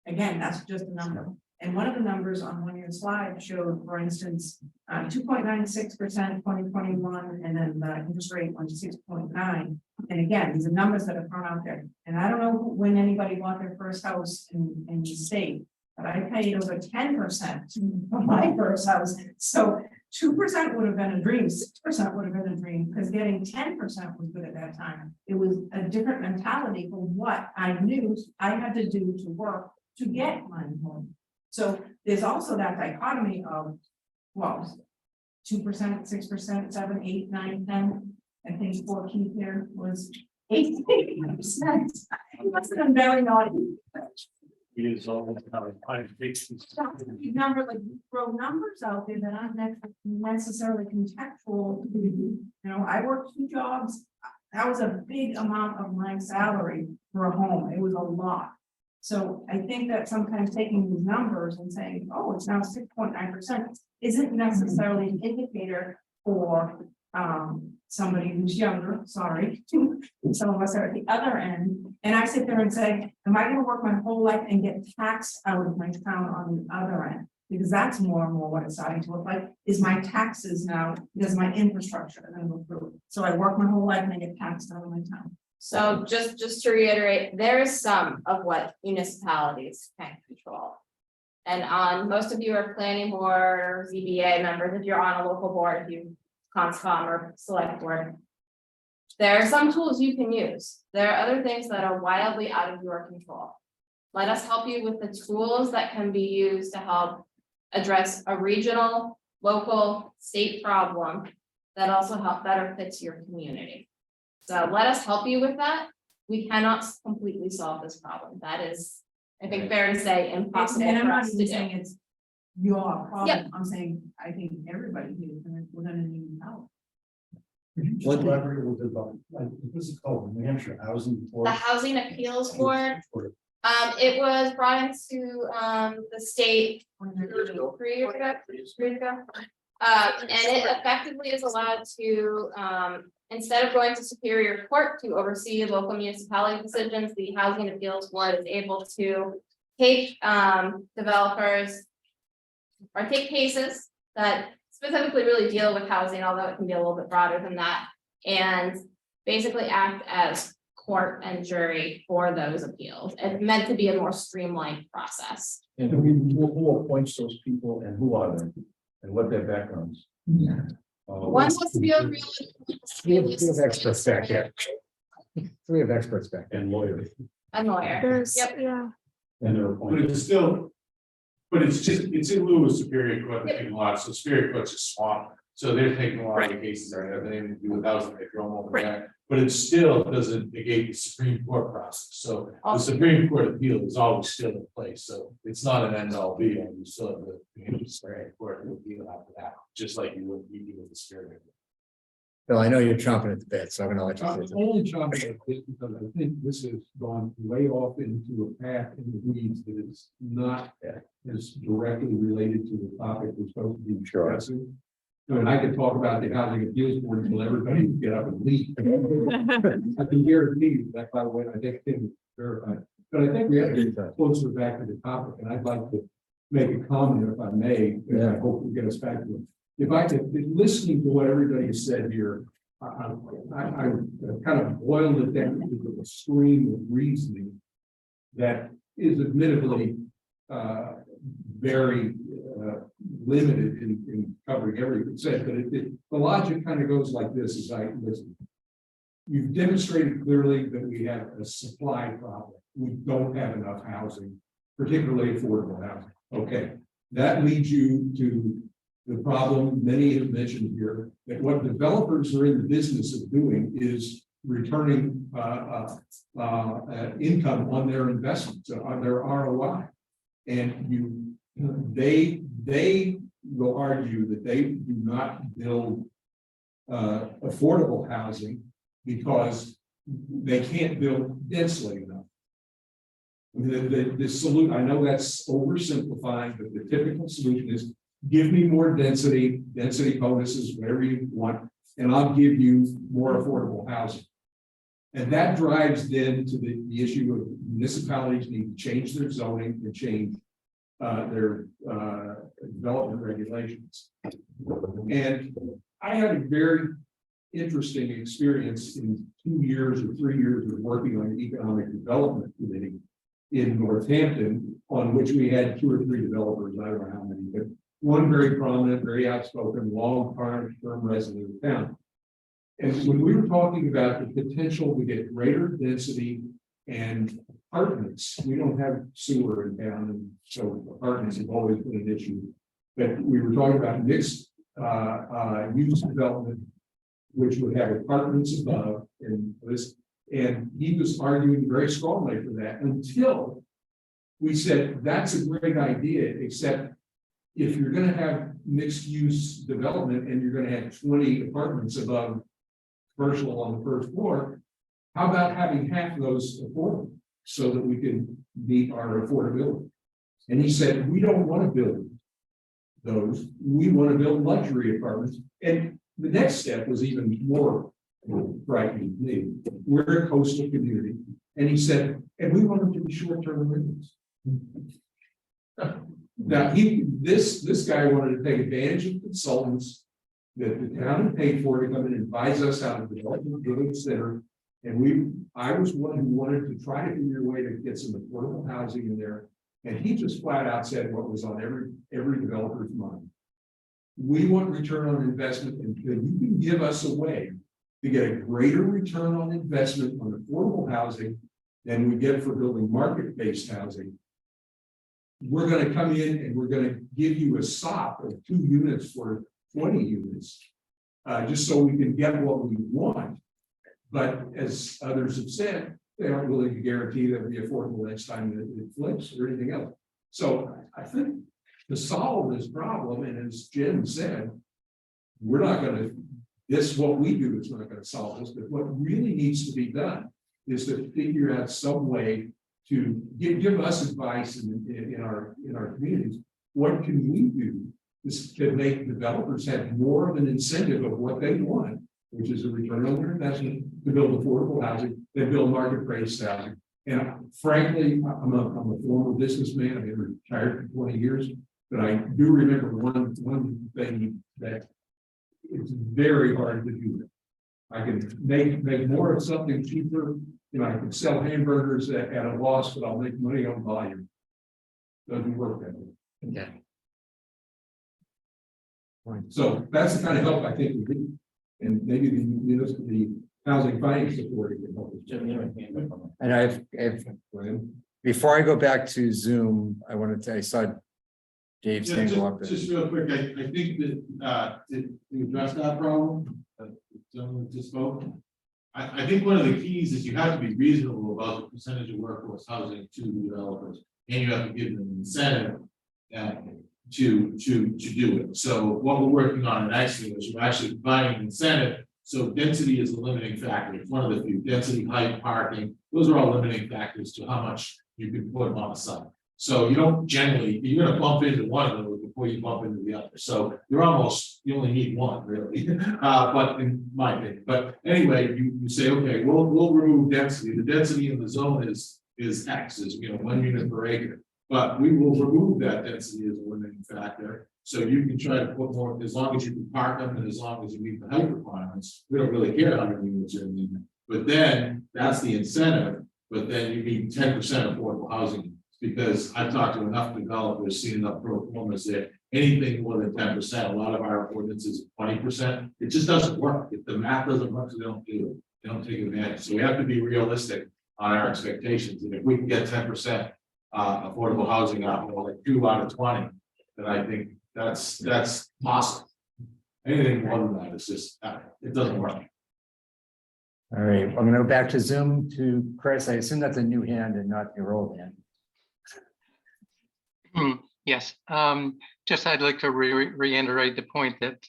Again, that's just a number. And one of the numbers on one of your slides showed, for instance, 2.96% 2021, and then the interest rate went to 6.9. And again, these are numbers that are thrown out there. And I don't know when anybody bought their first house in the state, but I paid over 10% for my first house. So 2% would have been a dream, 6% would have been a dream, because getting 10% was good at that time. It was a different mentality for what I knew I had to do to work to get my home. So there's also that dichotomy of, well, 2%, 6%, 7, 8, 9, 10. I think for Keith here was 8%. He must have been very naughty. Number, like, throw numbers out there that aren't necessarily contextual. You know, I worked 2 jobs. That was a big amount of my salary for a home. It was a lot. So I think that sometimes taking these numbers and saying, oh, it's now 6.9% isn't necessarily an indicator for somebody who's younger, sorry. Some of us are at the other end. And I sit there and say, am I gonna work my whole life and get taxed out of my town on the other end? Because that's more and more what it's starting to look like, is my taxes now, because my infrastructure is gonna go through. So I work my whole life and I get taxed out of my town. So just to reiterate, there is some of what municipalities can control. And on, most of you are planning board or ZBA members, if you're on a local board, if you conscom or select board. There are some tools you can use. There are other things that are wildly out of your control. Let us help you with the tools that can be used to help address a regional, local, state problem that also better fits your community. So let us help you with that. We cannot completely solve this problem. That is, I think, fair to say, impossible And I'm for not us to even do. saying it's your problem. Yep. I'm saying, I think everybody here, we're gonna need help. Just elaborate a little bit about, what's it called, New Hampshire Housing Board? The Housing Appeals Board, it was brought into the state 3 years ago. And it effectively is allowed to, instead of going to Superior Court to oversee local municipality decisions, the Housing Appeals Board is able to take developers or take cases that specifically really deal with housing, although it can be a little bit broader than that, and basically act as court and jury for those appeals. It's meant to be a more streamlined process. And who appoints those people and who are they and what their backgrounds? One wants to be a real. We have experts back here. We have experts back And lawyers. A lawyer. There's, Yep. yeah. And they're But appointed. it's still, but it's in lieu of Superior Court, in a lot, so Superior Court's a swamp. So they're taking a lot of the cases that have anything to do with housing, they throw them over there. But it still doesn't negate the Supreme Court process. So the Supreme Court appeal is always still in place. So it's not an end all be all. You still have the Community Supreme Court appeal after that, just like you would be with the spirit. Bill, I know you're chomping at the bit, so I'm gonna let you. I'm say something. only chomping at this because I think this has gone way off into a path in the weeds that is not as directly related to the topic we're supposed to be discussing. I mean, I could talk about the housing appeals board until everybody can get up and leave. I can guarantee you that, by the way, I think Tim verified. But I think we have to get closer back to the topic, and I'd like to make a comment if I may. And I hope we get us back to it. If I could, listening to what everybody has said here, I kind of boiled it down to a stream of reasoning that is admittedly very limited in covering everything said, but the logic kind of goes like this as I listen. You've demonstrated clearly that we have a supply problem. We don't have enough housing, particularly affordable housing. Okay, that leads you to the problem many have mentioned here, that what developers are in the business of doing is returning income on their investments, on their ROI. And they will argue that they do not build affordable housing because they can't build densely enough. The solution, I know that's oversimplifying, but the typical solution is give me more density bonuses, whatever you want, and I'll give you more affordable housing. And that drives then to the issue of municipalities need to change their zoning and change their development regulations. And I had a very interesting experience in 2 years or 3 years of working on the Economic Development Committee in Northampton, on which we had 2 or 3 developers, I don't know how many, but one very prominent, very outspoken, long-term resident of the town. And when we were talking about the potential to get greater density and apartments, we don't have sewer in town, and so apartments have always been an issue. But we were talking about mixed use development, which would have apartments above and this, and he was arguing very strongly for that until we said that's a great idea, except if you're going to have mixed use development and you're going to have 20 apartments above commercial on the first floor, how about having half of those affordable so that we can meet our affordability? And he said, we don't want to build those. We want to build luxury apartments. And the next step was even more frightening to me. We're a coastal community. And he said, and we want them to be short-term rentals. Now, this guy wanted to take advantage of consultants that the town had paid for to come in and advise us how to develop the village center. And I was one who wanted to try to figure a way to get some affordable housing in there. And he just flat out said what was on every developer's mind. We want return on investment, and you can give us a way to get a greater return on investment on affordable housing than we get for building market-based housing. We're going to come in and we're going to give you a SOP of 2 units for 20 units, just so we can get what we want. But as others have said, they aren't willing to guarantee that it'll be affordable next time it flips or anything else. So I think to solve this problem, and as Jim said, we're not going to, this what we do is not going to solve this, but what really needs to be done is to figure out some way to give us advice in our communities. What can we do to make developers have more of an incentive of what they want, which is a return on their investment to build affordable housing, they build market-based housing. And frankly, I'm a former businessman. I've been retired for 20 years, but I do remember one thing that it's very hard to do. I can make more of something cheaper. You know, I can sell hamburgers at a loss, but I'll make money on volume. Doesn't work that way. Yeah. So that's the kind of help I think we need. And maybe the housing finance authority can help us. And I've before I go back to Zoom, I wanted to, I saw Dave Yeah, Stangle up just there. real quick, I think that, to address that problem, someone just spoke. I think one of the keys is you have to be reasonable about the percentage of workforce housing to the developers, and you have to give them an incentive. To do it. So what we're working on actually is we're actually providing an incentive. So density is a limiting factor. It's one of the few. Density, height, parking, those are all limiting factors to how much you can put on a site. So you don't generally, you're gonna bump into one of those before you bump into the other. So you're almost, you only need one really. But in my opinion, but anyway, you say, okay, we'll remove density. The density in the zone is X, is 1 unit per acre. But we will remove that density as a limiting factor. So you can try to put more, as long as you can park them and as long as you meet the height requirements, we don't really care how many units are in there. But then that's the incentive, but then you need 10% affordable housing. Because I've talked to enough developers, seen enough pro formas that anything more than 10%, a lot of our ordinances 20%, it just doesn't work. If the math doesn't work, so they don't do it. They don't take advantage. So we have to be realistic on our expectations. And if we can get 10%. Affordable housing out, like 2 out of 20, then I think that's possible. Anything more than that is just, it doesn't work. All right, I'm gonna go back to Zoom to Chris. I assume that's a new hand and not your old hand. Yes, just I'd like to reiterate the point that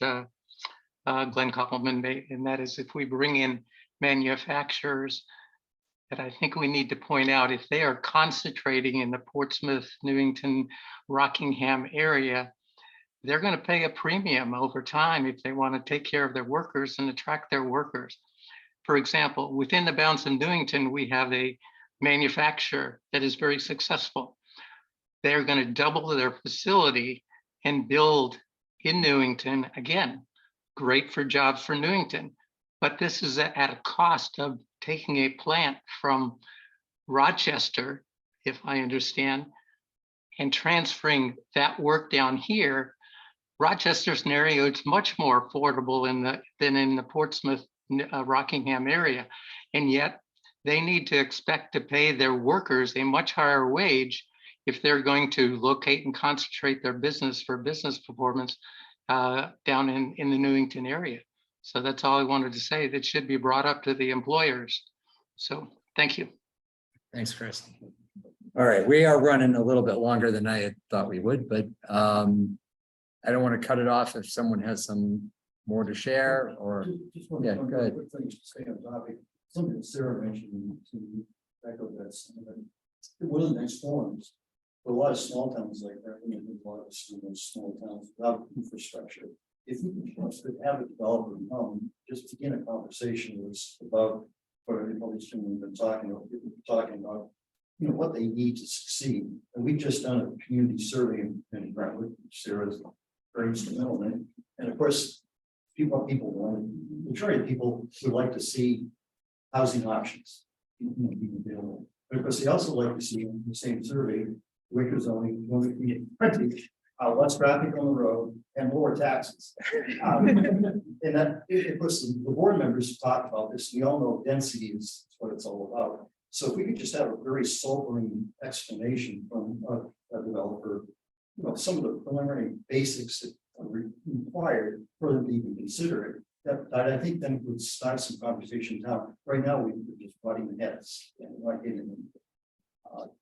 Glenn Koppelman made, and that is if we bring in manufacturers, that I think we need to point out if they are concentrating in the Portsmouth, Newington, Rockingham area, they're going to pay a premium over time if they want to take care of their workers and attract their workers. For example, within the bounds of Newington, we have a manufacturer that is very successful. They're going to double their facility and build in Newington. Again, great for jobs for Newington, but this is at a cost of taking a plant from Rochester, if I understand, and transferring that work down here. Rochester's an area it's much more affordable than in the Portsmouth, Rockingham area, and yet they need to expect to pay their workers a much higher wage if they're going to locate and concentrate their business for business performance down in the Newington area. So that's all I wanted to say. That should be brought up to the employers. So thank you. Thanks, Chris. All right, we are running a little bit longer than I had thought we would, but I don't want to cut it off if someone has some more to share or. Just one Yeah, go ahead. quick thing to say on topic. Something that Sarah mentioned to echo this. One of the next forums, for a lot of small towns like that, a lot of small towns without infrastructure. If we could have a developer come, just begin a conversation with us about what everybody's been talking about, what they need to succeed. And we've just done a community survey in Brentwood, Sarah's very instrumental in. And of course, majority of people would like to see housing options being available. But of course, they also like to see in the same survey, Wicker zoning, less traffic on the road and lower taxes. And that, of course, the board members talked about this. We all know density is what it's all about. So if we could just have a very sobering explanation from a developer, some of the preliminary basics that are required for them to even consider it, that I think then would start some conversation down. Right now, we're just butting heads and not getting them.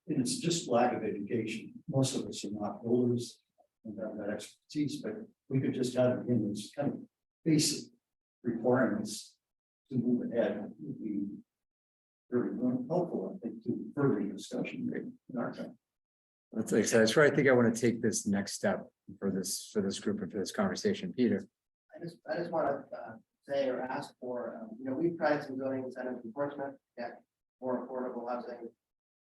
And it's just lack of education. Most of us are not builders and have that expertise, but we could just have again these kind of basic requirements to move ahead. Would be very helpful, I think, to further discussion in our time. That's exciting. That's where I think I want to take this next step for this group and for this conversation. Peter. I just want to say or ask for, we've tried some zoning incentives in Portsmouth, get more affordable housing.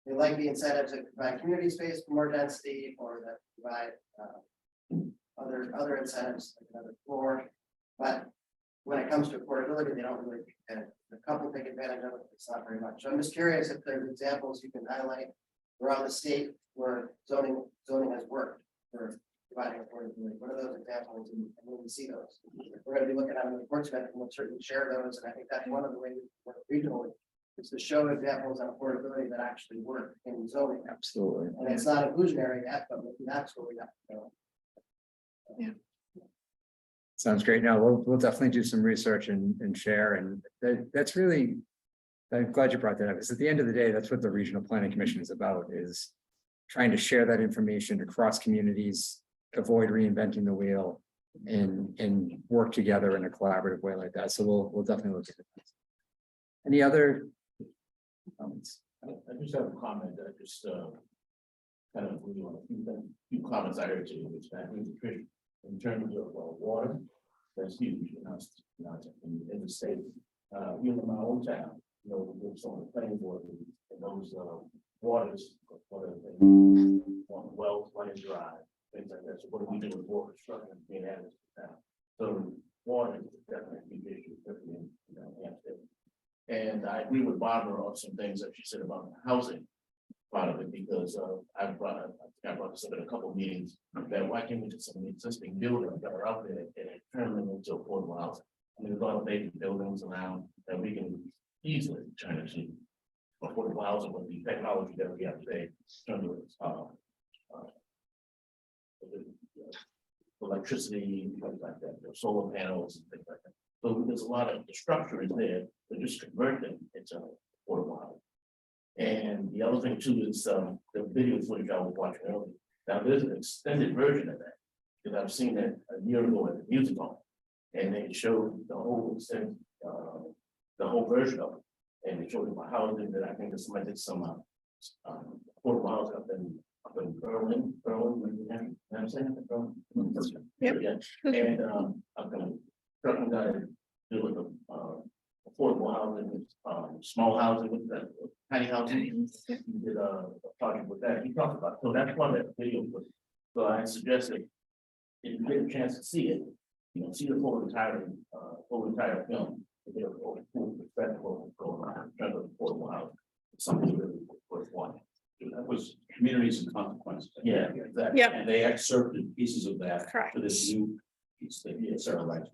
They like the incentives that provide community space for more density or that provide other incentives like another floor. But when it comes to affordability, they don't really, the couple take advantage of it, it's not very much. So I'm just curious if there's examples you can highlight around the state where zoning has worked for providing affordability. What are those examples and when we see those? We're going to be looking at them in Portsmouth and we'll certainly share those. And I think that's one of the ways we work regionally is to show examples of affordability that actually work in zoning. Absolutely. And it's not inclusionary yet, but that's where we have to go. Sounds great. No, we'll definitely do some research and share, and that's really. I'm glad you brought that up, because at the end of the day, that's what the Regional Planning Commission is about, is trying to share that information across communities, avoid reinventing the wheel, and work together in a collaborative way like that. So we'll definitely look at it. Any other comments? I just have a comment that just kind of agree on a few comments I heard today, which I think is pretty in terms of water. That's huge, in the state. Even in my own town, with some of the planning board and those waters, wells running dry, things like that. So what do we do with water construction being added to the town? So water is definitely a big issue, especially in and I agree with Barbara on some things that she said about the housing part of it, because I brought this up in a couple of meetings, that why can't we get some of the existing buildings that are out there and turn them into affordable housing? I mean, there's a lot of vacant buildings around that we can easily turn into affordable housing with the technology that we have today, in terms of electricity, things like that, solar panels and things like that. So there's a lot of the structure is there, but just convert them into affordable housing. And the other thing too is the video footage I was watching earlier. Now there's an extended version of that, because I've seen that a year ago at the music hall, and they showed the whole extent, the whole version of it, and they showed my housing that I think that somebody did some affordable housing up in Berlin, you know I'm saying? Yep. Yeah. And I'm gonna trucking guy do with the affordable housing, small housing with that tiny housing. He did a project with that. He talked about, so that's one of that video. So I suggested if you get a chance to see it, see the full entire film. To get a full perspective of what's going on in terms of affordable housing. It's something really worth watching. That was Communities and Consequences. Yeah, exactly. Yep. And they excerpted pieces of that Correct. for this new piece that Sarah likes.